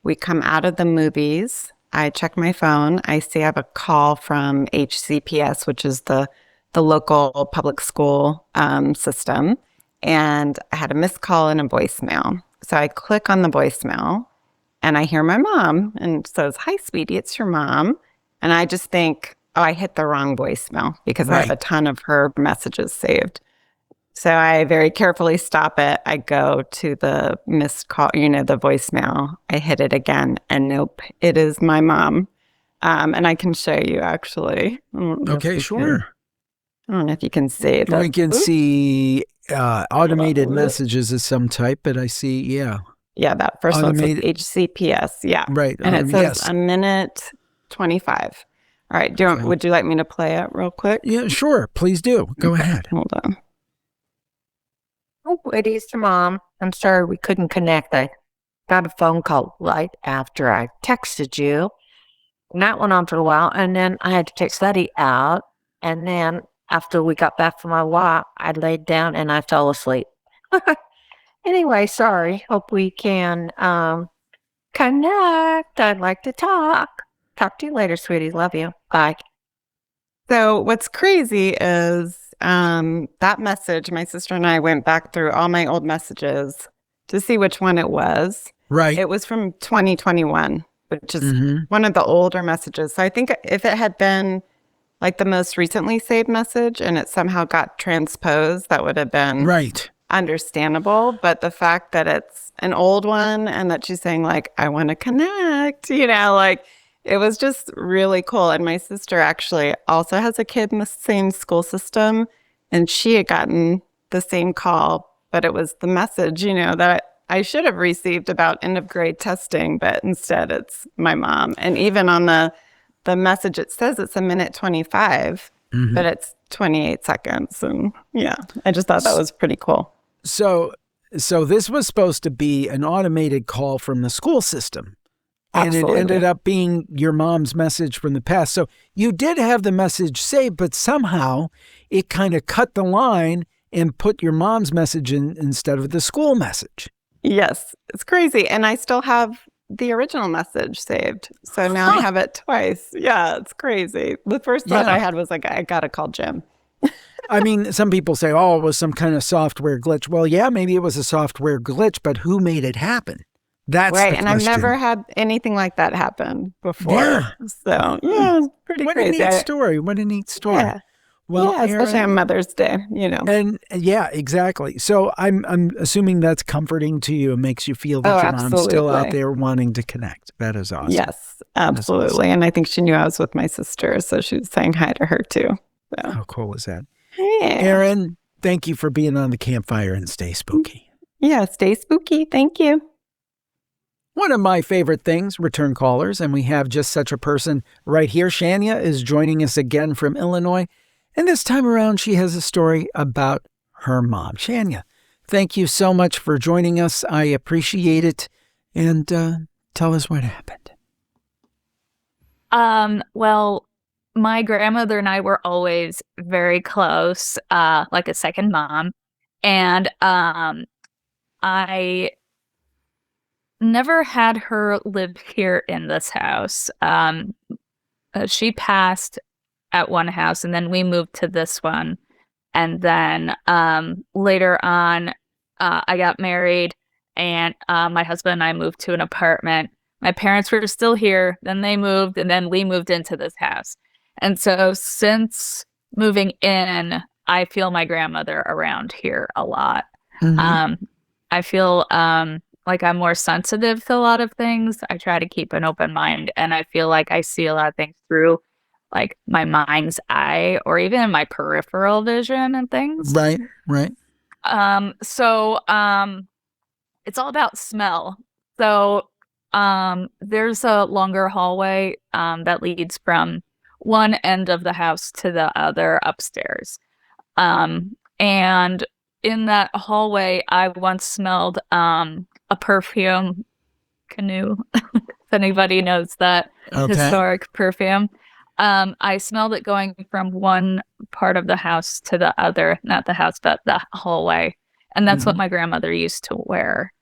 We come out of the movies. I check my phone. I see I have a call from HCPS, which is the local public school system. And I had a missed call and a voicemail. So I click on the voicemail and I hear my mom, and says, "Hi, sweetie, it's your mom." And I just think, oh, I hit the wrong voicemail because I have a ton of her messages saved. So I very carefully stop it. I go to the missed call, the voicemail. I hit it again, and nope, it is my mom. And I can show you, actually. Okay, sure. I don't know if you can see it. I can see automated messages of some type, but I see, Yeah, that first one says HCPS. Yeah. Right. And it says a minute 25. All right. Would you like me to play it real quick? Yeah, sure. Please do. Go ahead. Hold on. Oh, it is your mom. I'm sorry we couldn't connect. I got a phone call right after I texted you. And that went on for a while. And then I had to take Slutty out. And then after we got back from my walk, I laid down and I fell asleep. Anyway, sorry. Hope we can connect. I'd like to talk. Talk to you later, sweetie. Love you. Bye. So what's crazy is that message, my sister and I went back through all my old messages to see which one it was. Right. It was from 2021, which is one of the older messages. So I think if it had been like the most recently saved message and it somehow got transposed, that would have been understandable. But the fact that it's an old one and that she's saying, like, I want to connect, it was just really cool. And my sister actually also has a kid in the same school system, and she had gotten the same call, but it was the message, that I should have received about end of grade testing, but instead it's my mom. And even on the message, it says it's a minute 25, but it's 28 seconds. And I just thought that was pretty cool. So this was supposed to be an automated call from the school system. Absolutely. And it ended up being your mom's message from the past. So you did have the message saved, but somehow it kind of cut the line and put your mom's message in instead of the school message. Yes, it's crazy. And I still have the original message saved. So now I have it twice. Yeah, it's crazy. The first thought I had was like, I got to call Jim. I mean, some people say, oh, it was some kind of software glitch. Well, yeah, maybe it was a software glitch, but who made it happen? That's right. the And question. I've never had anything like that happen before. Yeah. So, it's pretty crazy. What a neat story. What a neat story. Yeah. Well, especially on Mother's Day, And yeah, exactly. So I'm assuming that's comforting to you. It makes you feel that your mom's still out there wanting to connect. That is awesome. Yes, absolutely. Awesome. And I think she knew I was with my sister, so she was saying hi to her too. So. How cool is that? Yeah. Erin, thank you for being on the Campfire, and stay spooky. Yeah, stay spooky. Thank you. One of my favorite things, return callers, and we have just such a person right here. Shania is joining us again from Illinois, and this time around she has a story about her mom. Shania, thank you so much for joining us. I appreciate it, and tell us what happened. Well, my grandmother and I were always very close, like a second mom, and I never had her live here in this house. She passed at one house, and then we moved to this one. And then later on, I got married, and my husband and I moved to an apartment. My parents were still here. Then they moved, and then we moved into this house. And so since moving in, I feel my grandmother around here a lot. I feel like I'm more sensitive to a lot of things. I try to keep an open mind, and I feel like I see a lot of things through like my mind's eye or even my peripheral vision and things. Right. So it's all about smell. So there's a longer hallway that leads from one end of the house to the other upstairs. And in that hallway, I once smelled a perfume canoe, if anybody knows that historic perfume. I smelled it going from one part of the house to the other, not the house, but the hallway. And that's what my grandmother used to wear.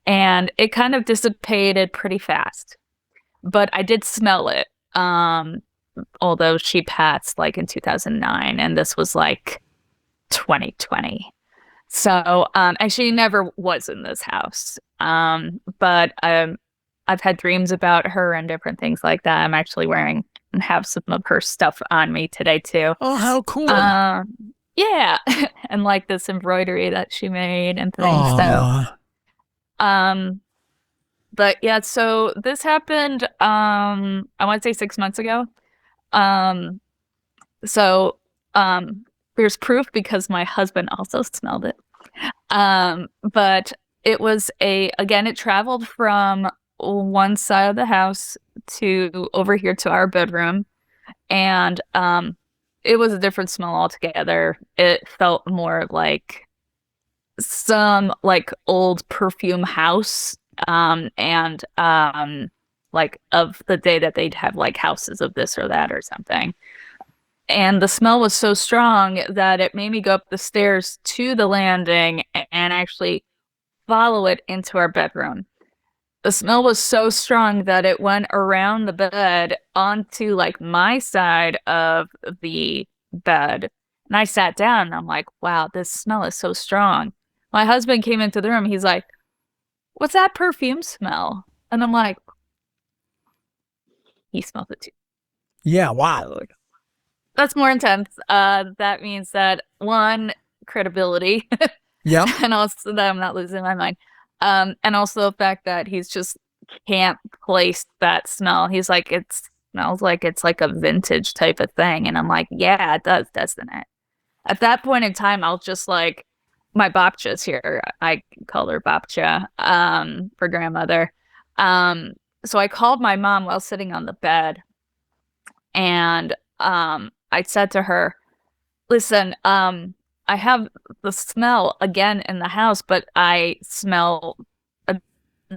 And it kind of dissipated pretty fast. But I did smell it, although she passed like in 2009, and this was like 2020. So, and she never was in this house. But I've had dreams about her and different things like that. I'm actually wearing and have some of her stuff on me today too. Oh, how cool. Yeah. And like this embroidery that she made and things. Aww. So, but yeah, so this happened, I want to say 6 months ago. So, there's proof because my husband also smelled it. But it was again, it traveled from one side of the house to over here to our bedroom. And, it was a different smell altogether. It felt more like some like old perfume house. And like of the day that they'd have like houses of this or that or something. And the smell was so strong that it made me go up the stairs to the landing and actually follow it into our bedroom. The smell was so strong that it went around the bed onto like my side of the bed. And I sat down and I'm like, wow, this smell is so strong. My husband came into the room. He's like, what's that perfume smell? And I'm like, he smelled it too. Yeah, wow. That's more intense. That means that one, credibility. Yeah. And also that I'm not losing my mind. And also the fact that he's just can't place that smell. He's like, it smells like it's like a vintage type of thing. And I'm like, yeah, it does, doesn't it? At that point in time, I'll just like, my Bapcha's here. I call her Bapcha, for grandmother. So I called my mom while sitting on the bed. And I said to her, listen, I have the smell again in the house, but I smell a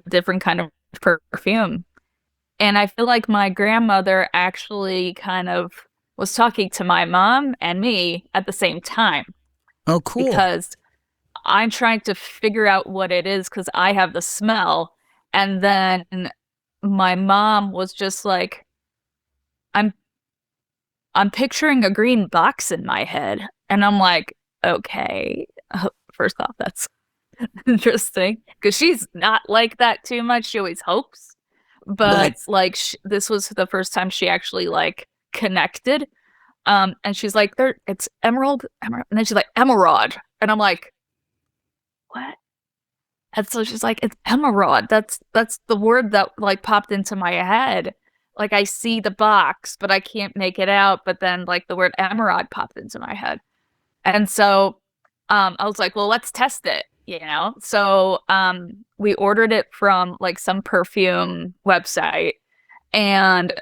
different kind of perfume. And I feel like my grandmother actually kind of was talking to my mom and me at the same time. Oh, cool. Because I'm trying to figure out what it is because I have the smell. And then my mom was just like, I'm picturing a green box in my head. And I'm like, okay, first off, that's interesting because she's not like that too much. She always hopes. But Right. like this was the first time she actually like connected. And she's like, it's emerald. And then she's like, emerald. And I'm like, what? And so she's like, it's emerald. That's the word that like popped into my head. Like I see the box, but I can't make it out. But then like the word emerald popped into my head. And so I was like, well, let's test it, you know? So we ordered it from like some perfume website and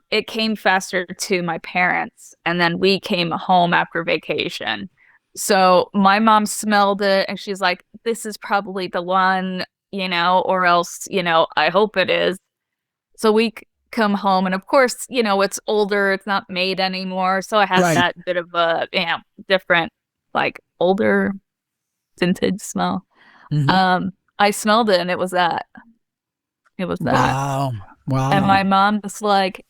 it came faster to my parents. And then we came home after vacation. So my mom smelled it and she's like, this is probably the one, you know, or else, you know, I hope it is. So we come home and of course, you know, it's older, it's not made anymore. So it has Right. that bit of a, you know, different, like older vintage smell. Mhm. I smelled it and it was that. It was that. Wow. Wow. And my mom was like,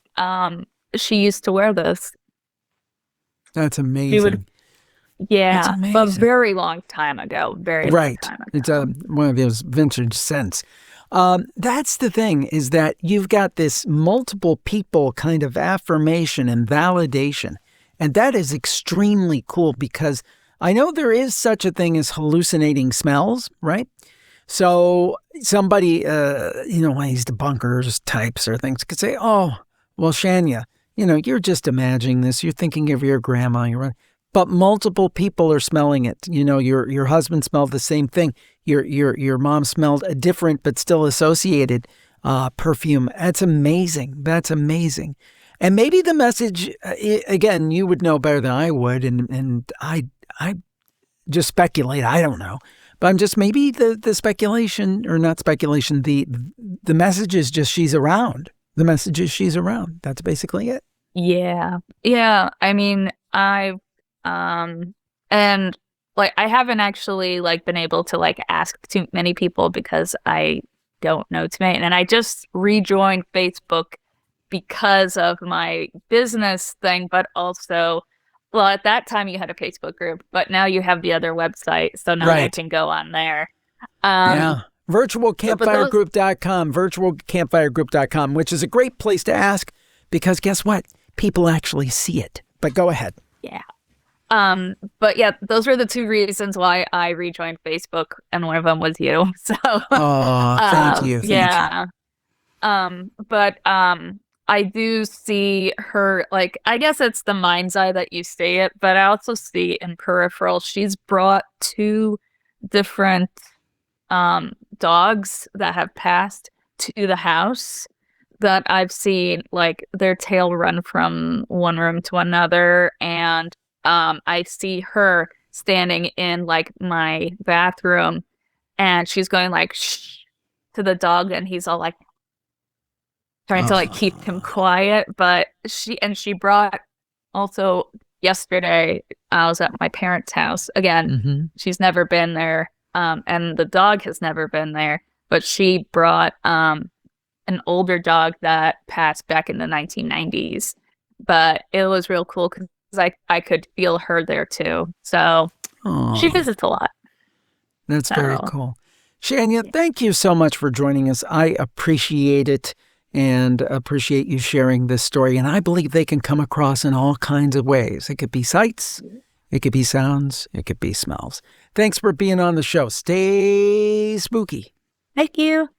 she used to wear this. That's amazing. She would, yeah, That's but amazing. very long time ago. Very long Right. time ago. It's one of those vintage scents. That's the thing is that you've got this multiple people kind of affirmation and validation. And that is extremely cool because I know there is such a thing as hallucinating smells, right? So somebody, one of these debunkers types or things could say, oh, well, Shania, you're just imagining this. You're thinking of your grandma. But multiple people are smelling it. Your husband smelled the same thing. Your mom smelled a different but still associated perfume. That's amazing. That's amazing. And maybe the message, again, you would know better than I would, and I just speculate. I don't know. But I'm just, maybe the speculation, or not speculation, the message is just she's around. The message is she's around. That's basically it. Yeah. Yeah. I mean, and like, I haven't actually like been able to like ask too many people because I don't know too many. And I just rejoined Facebook because of my business thing, but also, well, at that time you had a Facebook group, but now you have the other website. So now I can go on there. Yeah. Virtualcampfiregroup.com, virtualcampfiregroup.com, which is a great place to ask because guess what? People actually see it. But go ahead. Yeah. But yeah, those were the two reasons why I rejoined Facebook, and one of them was you. So thank you. Yeah. But I do see her, like, I guess it's the mind's eye that you see it, but I also see in peripheral, she's brought two different dogs that have passed to the house that I've seen, like, their tail run from one room to another, and I see her standing in like my bathroom, and she's going like shh to the dog, and he's all like trying to like keep him quiet. But she brought, also yesterday I was at my parents' house again. Mm-hmm. She's never been there, and the dog has never been there, but she brought an older dog that passed back in the 1990s. But it was real cool because I could feel her there too. So she visits a lot. That's very cool. Shania, thank you so much for joining us. I appreciate it and appreciate you sharing this story. And I believe they can come across in all kinds of ways. It could be sights, it could be sounds, it could be smells. Thanks for being on the show. Stay spooky. Thank you.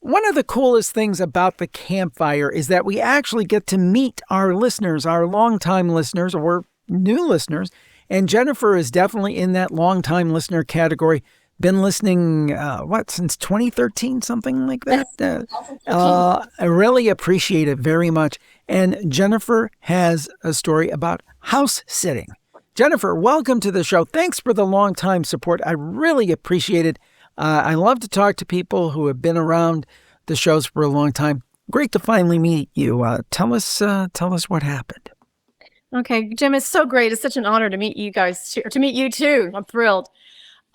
One of the coolest things about the Campfire is that we actually get to meet our listeners, our longtime listeners or new listeners. And Jennifer is definitely in that longtime listener category. Been listening, since 2013, something like that? I really appreciate it very much. And Jennifer has a story about house sitting. Jennifer, welcome to the show. Thanks for the long-time support. I really appreciate it. I love to talk to people who have been around the shows for a long time. Great to finally meet you. Tell us what happened. Okay, Jim, it's so great. It's such an honor to meet you guys, to meet you too. I'm thrilled.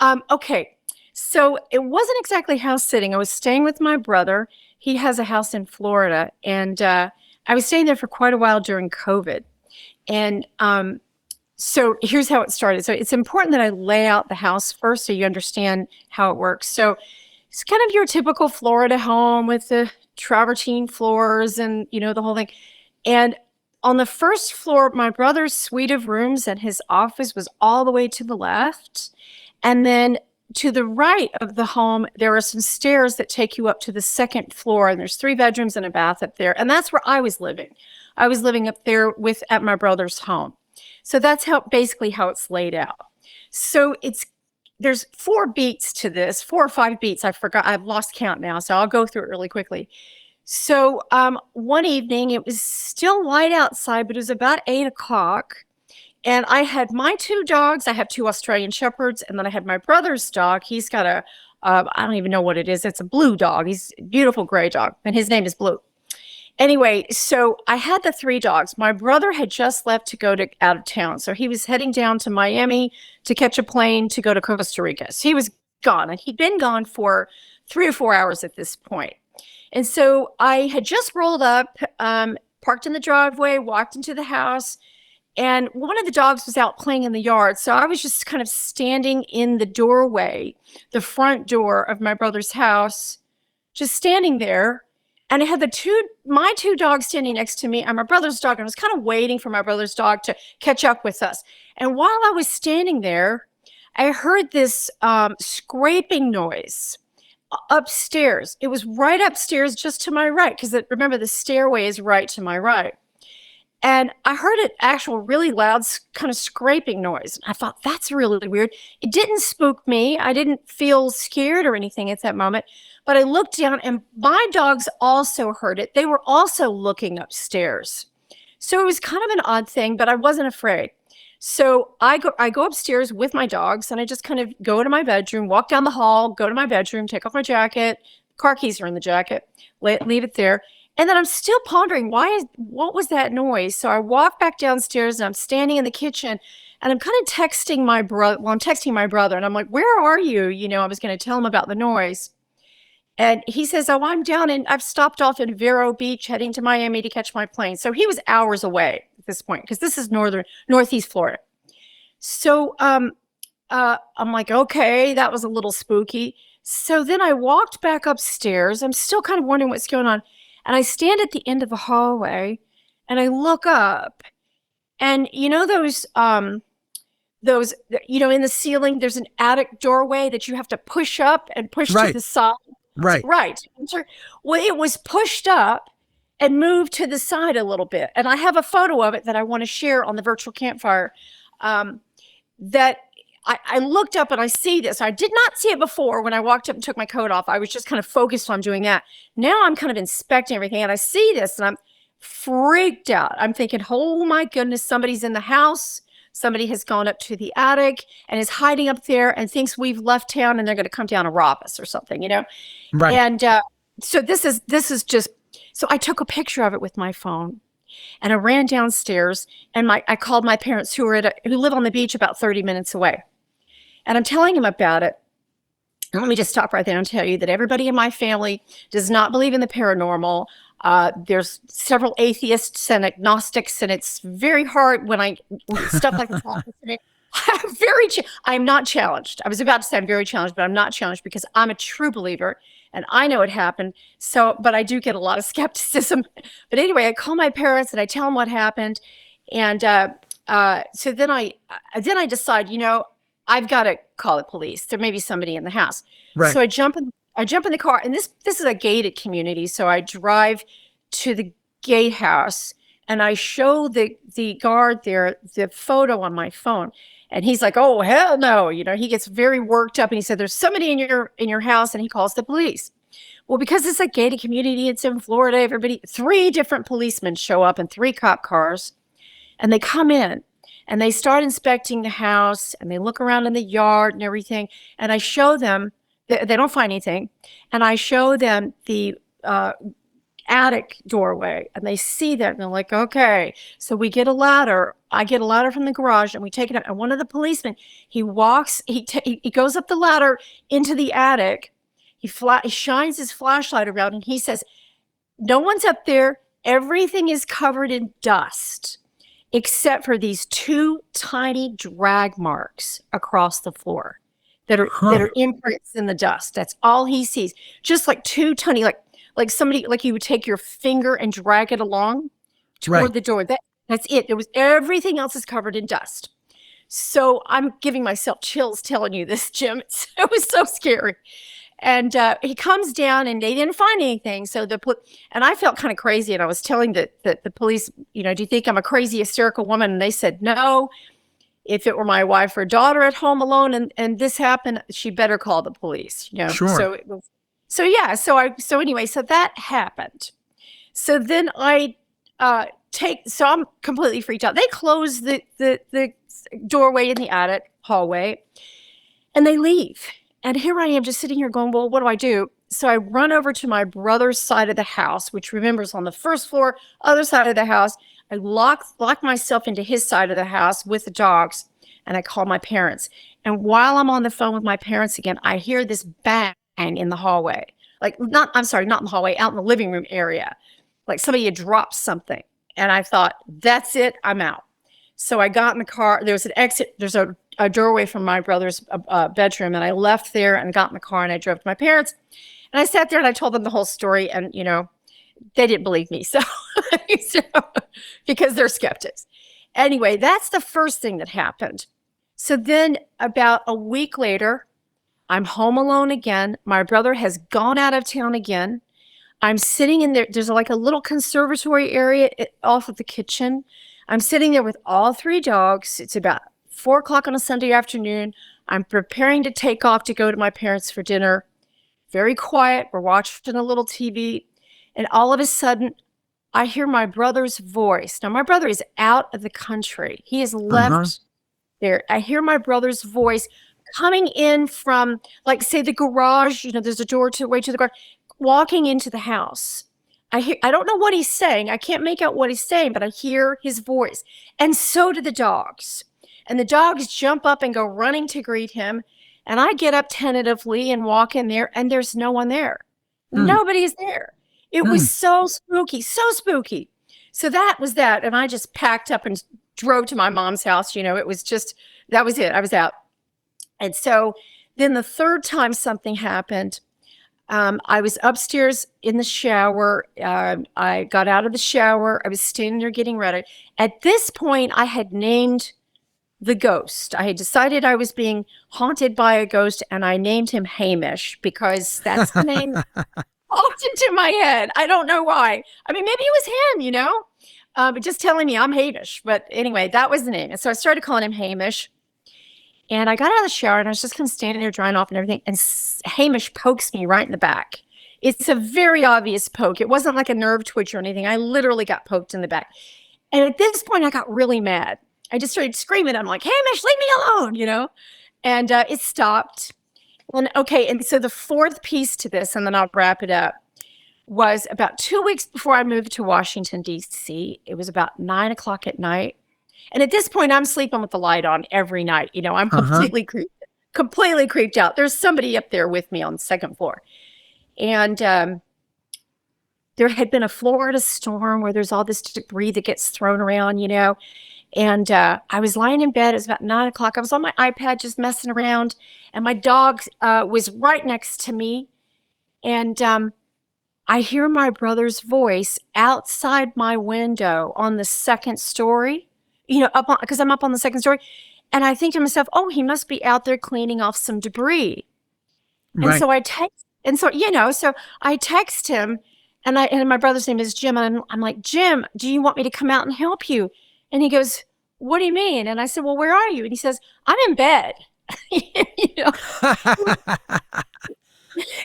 Okay, so it wasn't exactly house sitting. I was staying with my brother. He has a house in Florida, and I was staying there for quite a while during COVID. And so here's how it started. So it's important that I lay out the house first so you understand how it works. So it's kind of your typical Florida home with the travertine floors and, the whole thing. And on the first floor, my brother's suite of rooms and his office was all the way to the left. And then to the right of the home, there are some stairs that take you up to the second floor. And there's 3 bedrooms and a bath up there. And that's where I was living. I was living up there at my brother's home. So that's basically how it's laid out. So there's 4 beats to this, 4 or 5 beats. I forgot. I've lost count now. So I'll go through it really quickly. So one evening, it was still light outside, but it was about 8 o'clock. And I had my 2 dogs. I have 2 Australian Shepherds. And then I had my brother's dog. He's got I don't even know what it is. It's a blue dog. He's a beautiful gray dog. And his name is Blue. Anyway, so I had the 3 dogs. My brother had just left to go out of town. So he was heading down to Miami to catch a plane to go to Costa Rica. So he was gone. And he'd been gone for 3 or 4 hours at this point. And so I had just rolled up, parked in the driveway, walked into the house, and one of the dogs was out playing in the yard. So I was just kind of standing in the doorway, the front door of my brother's house, just standing there. And I had my 2 dogs standing next to me and my brother's dog. And I was kind of waiting for my brother's dog to catch up with us. And while I was standing there, I heard this scraping noise upstairs. It was right upstairs just to my right. Because remember, the stairway is right to my right. And I heard an actual really loud kind of scraping noise. I thought, that's really weird. It didn't spook me. I didn't feel scared or anything at that moment. But I looked down and my dogs also heard it. They were also looking upstairs. So it was kind of an odd thing, but I wasn't afraid. So I go upstairs with my dogs and I just kind of go to my bedroom, walk down the hall, go to my bedroom, take off my jacket. Car keys are in the jacket, leave it there. And then I'm still pondering, what was that noise? So I walk back downstairs and I'm standing in the kitchen and I'm kind of texting my brother. Well, I'm texting my brother and I'm like, where are you? You know, I was going to tell him about the noise. And he says, oh, I'm down and I've stopped off in Vero Beach heading to Miami to catch my plane. So he was hours away at this point because this is northeast Florida. So I'm like, okay, that was a little spooky. So then I walked back upstairs. I'm still kind of wondering what's going on. And I stand at the end of the hallway and I look up and you know, those, you know, in the ceiling, there's an attic doorway that you have to push up and push to the side. Right. Well, it was pushed up and moved to the side a little bit. And I have a photo of it that I want to share on the virtual campfire. That I looked up and I see this. I did not see it before when I walked up and took my coat off. I was just kind of focused on doing that. Now I'm kind of inspecting everything and I see this and I'm freaked out. I'm thinking, oh my goodness, somebody's in the house. Somebody has gone up to the attic and is hiding up there and thinks we've left town and they're going to come down and rob us or something, you know? Right. And so this is just, so I took a picture of it with my phone. And I ran downstairs and I called my parents who live on the beach about 30 minutes away. And I'm telling them about it. And let me just stop right there and tell you that everybody in my family does not believe in the paranormal. There's several atheists and agnostics, and it's very hard when stuff like this happens. I'm not challenged. I was about to say I'm very challenged, but I'm not challenged because I'm a true believer and I know it happened. So, but I do get a lot of skepticism. But anyway, I call my parents and I tell them what happened. And so then I decide, you know, I've got to call the police. There may be somebody in the house. Right. So I jump in the car, and this is a gated community. So I drive to the gatehouse and I show the guard there the photo on my phone. And he's like, oh, hell no. You know, he gets very worked up and he said, there's somebody in your house, and he calls the police. Well, because it's a gated community, it's in Florida, 3 different policemen show up in 3 cop cars, and they come in and they start inspecting the house and they look around in the yard and everything. And I show them, they don't find anything. And I show them the attic doorway and they see that and they're like, okay. So we get a ladder. I get a ladder from the garage and we take it up. And one of the policemen, he goes up the ladder into the attic. He shines his flashlight around and he says, no one's up there. Everything is covered in dust except for these 2 tiny drag marks across the floor that are imprints in the dust. That's all he sees. Just like 2 tiny, like somebody, like you would take your finger and drag it along toward the door. That's it. Everything else is covered in dust. So I'm giving myself chills telling you this, Jim. It was so scary. And he comes down and they didn't find anything. So and I felt kind of crazy. And I was telling the police, you know, do you think I'm a crazy hysterical woman? And they said, no. If it were my wife or daughter at home alone and this happened, she better call the police. You know? Sure. So anyway, so that happened. So then I'm completely freaked out. They close the doorway in the attic hallway and they leave. And here I am just sitting here going, well, what do I do? So I run over to my brother's side of the house, which remember is on the first floor, other side of the house. I lock myself into his side of the house with the dogs, and I call my parents. And while I'm on the phone with my parents again, I hear this bang in the hallway. Not in the hallway, out in the living room area. Like somebody had dropped something. And I thought, that's it, I'm out. So I got in the car. There was an exit. There's a doorway from my brother's bedroom. And I left there and got in the car and I drove to my parents. And I sat there and I told them the whole story. And, you know, they didn't believe me. So because they're skeptics. Anyway, that's the first thing that happened. So then about a week later, I'm home alone again. My brother has gone out of town again. I'm sitting in there. There's like a little conservatory area off of the kitchen. I'm sitting there with all 3 dogs. It's about 4 o'clock on a Sunday afternoon. I'm preparing to take off to go to my parents for dinner. Very quiet. We're watching a little TV. And all of a sudden, I hear my brother's voice. Now, my brother is out of the country. He has left there. I hear my brother's voice coming in from, like, say, the garage. There's a door way to the garage, walking into the house. I don't know what he's saying. I can't make out what he's saying, but I hear his voice. And so do the dogs. And the dogs jump up and go running to greet him. And I get up tentatively and walk in there, and there's no one there. Nobody's there. It was so spooky, so spooky. So that was that. And I just packed up and drove to my mom's house. It was just, that was it. I was out. And so then the third time something happened, I was upstairs in the shower. I got out of the shower. I was standing there getting ready. At this point, I had named the ghost. I had decided I was being haunted by a ghost, and I named him Hamish because that's the name popped into my head. I don't know why. I mean, maybe it was him, but just telling me I'm Hamish. But anyway, that was the name. And so I started calling him Hamish. And I got out of the shower, and I was just kind of standing there drying off and everything. And Hamish pokes me right in the back. It's a very obvious poke. It wasn't like a nerve twitch or anything. I literally got poked in the back. And at this point, I got really mad. I just started screaming. I'm like, Hamish, leave me alone, And it stopped. Well, okay, and so the fourth piece to this, and then I'll wrap it up, was about 2 weeks before I moved to Washington, D.C. It was about 9 o'clock at night. And at this point, I'm sleeping with the light on every night. I'm completely creeped out. There's somebody up there with me on the second floor. And there had been a Florida storm where there's all this debris that gets thrown around, And I was lying in bed. It was about 9 o'clock. I was on my iPad just messing around. And my dog was right next to me. And I hear my brother's voice outside my window on the second story. Because I'm up on the second story. And I think to myself, oh, he must be out there cleaning off some debris. Right. And so I text him, and my brother's name is Jim. And I'm like, Jim, do you want me to come out and help you? And he goes, what do you mean? And I said, well, where are you? And he says, I'm in bed. It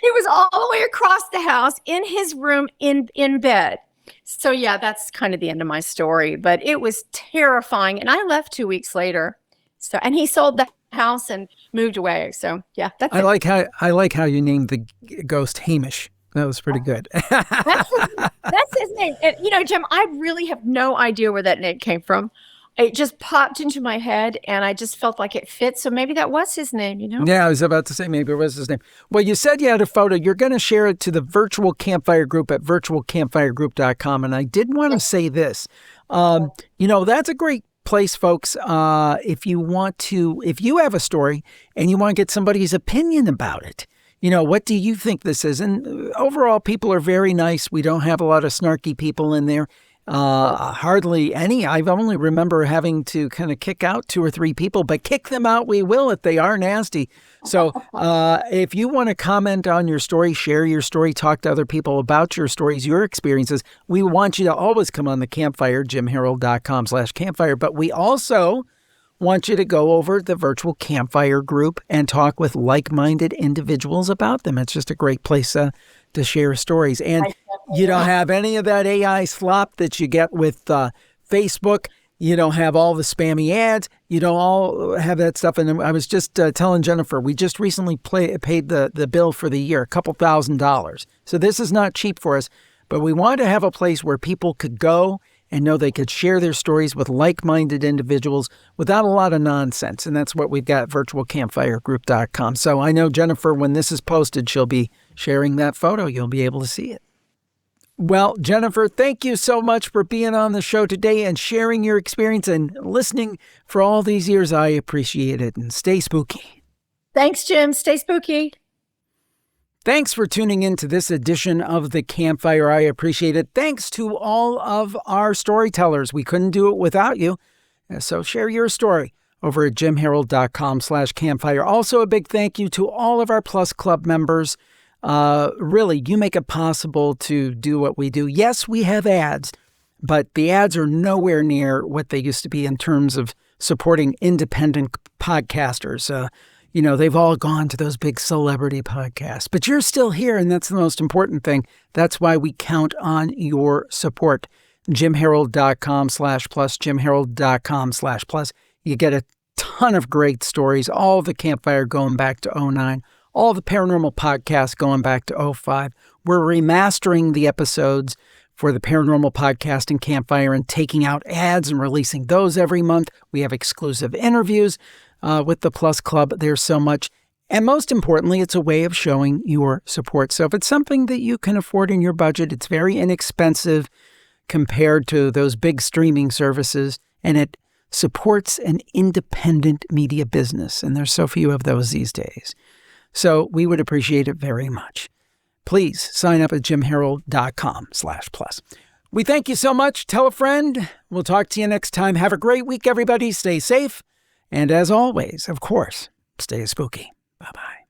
was all the way across the house in his room in bed. So yeah, that's kind of the end of my story, but it was terrifying. And I left 2 weeks later. So, and he sold the house and moved away. So yeah, that's it. I like how you named the ghost Hamish. That was pretty good. That's his name. And, Jim, I really have no idea where that name came from. It just popped into my head, and I just felt like it fit. So maybe that was his name, Yeah, I was about to say maybe it was his name. Well, you said you had a photo. You're going to share it to the virtual Campfire group at virtualcampfiregroup.com. And I did want to say this. That's a great place, folks. If you have a story and you want to get somebody's opinion about it. What do you think this is? And overall, people are very nice. We don't have a lot of snarky people in there. Hardly any. I only remember having to kind of kick out 2 or 3 people, but kick them out we will if they are nasty. So if you want to comment on your story, share your story, talk to other people about your stories, your experiences, we want you to always come on the Campfire, jimharold.com/campfire. But we also want you to go over the virtual Campfire group and talk with like-minded individuals about them. It's just a great place to share stories. And you don't have any of that AI slop that you get with Facebook. You don't have all the spammy ads. You don't all have that stuff. And I was just telling Jennifer, we just recently paid the bill for the year, a couple $1,000s. So this is not cheap for us, but we wanted to have a place where people could go and know they could share their stories with like-minded individuals without a lot of nonsense. And that's what we've got, virtualcampfiregroup.com. So I know, Jennifer, when this is posted, she'll be sharing that photo. You'll be able to see it. Well, Jennifer, thank you so much for being on the show today and sharing your experience and listening for all these years. I appreciate it. And stay spooky. Thanks, Jim. Stay spooky. Thanks for tuning in to this edition of The Campfire. I appreciate it. Thanks to all of our storytellers. We couldn't do it without you. So share your story over at jimharold.com/campfire. Also, a big thank you to all of our Plus Club members. Really, you make it possible to do what we do. Yes, we have ads, but the ads are nowhere near what they used to be in terms of supporting independent podcasters. They've all gone to those big celebrity podcasts, but you're still here, and that's the most important thing. That's why we count on your support. JimHarold.com/plus, JimHarold.com/plus. You get a ton of great stories, all the Campfire going back to 2009, all the paranormal podcasts going back to 2005. We're remastering the episodes for the Paranormal Podcast and Campfire and taking out ads and releasing those every month. We have exclusive interviews with the Plus Club. There's so much. And most importantly, it's a way of showing your support. So if it's something that you can afford in your budget, it's very inexpensive compared to those big streaming services, and it supports an independent media business. And there's so few of those these days. So we would appreciate it very much. Please sign up at JimHarold.com/plus. We thank you so much. Tell a friend. We'll talk to you next time. Have a great week, everybody. Stay safe. And as always, of course, stay spooky. Bye-bye.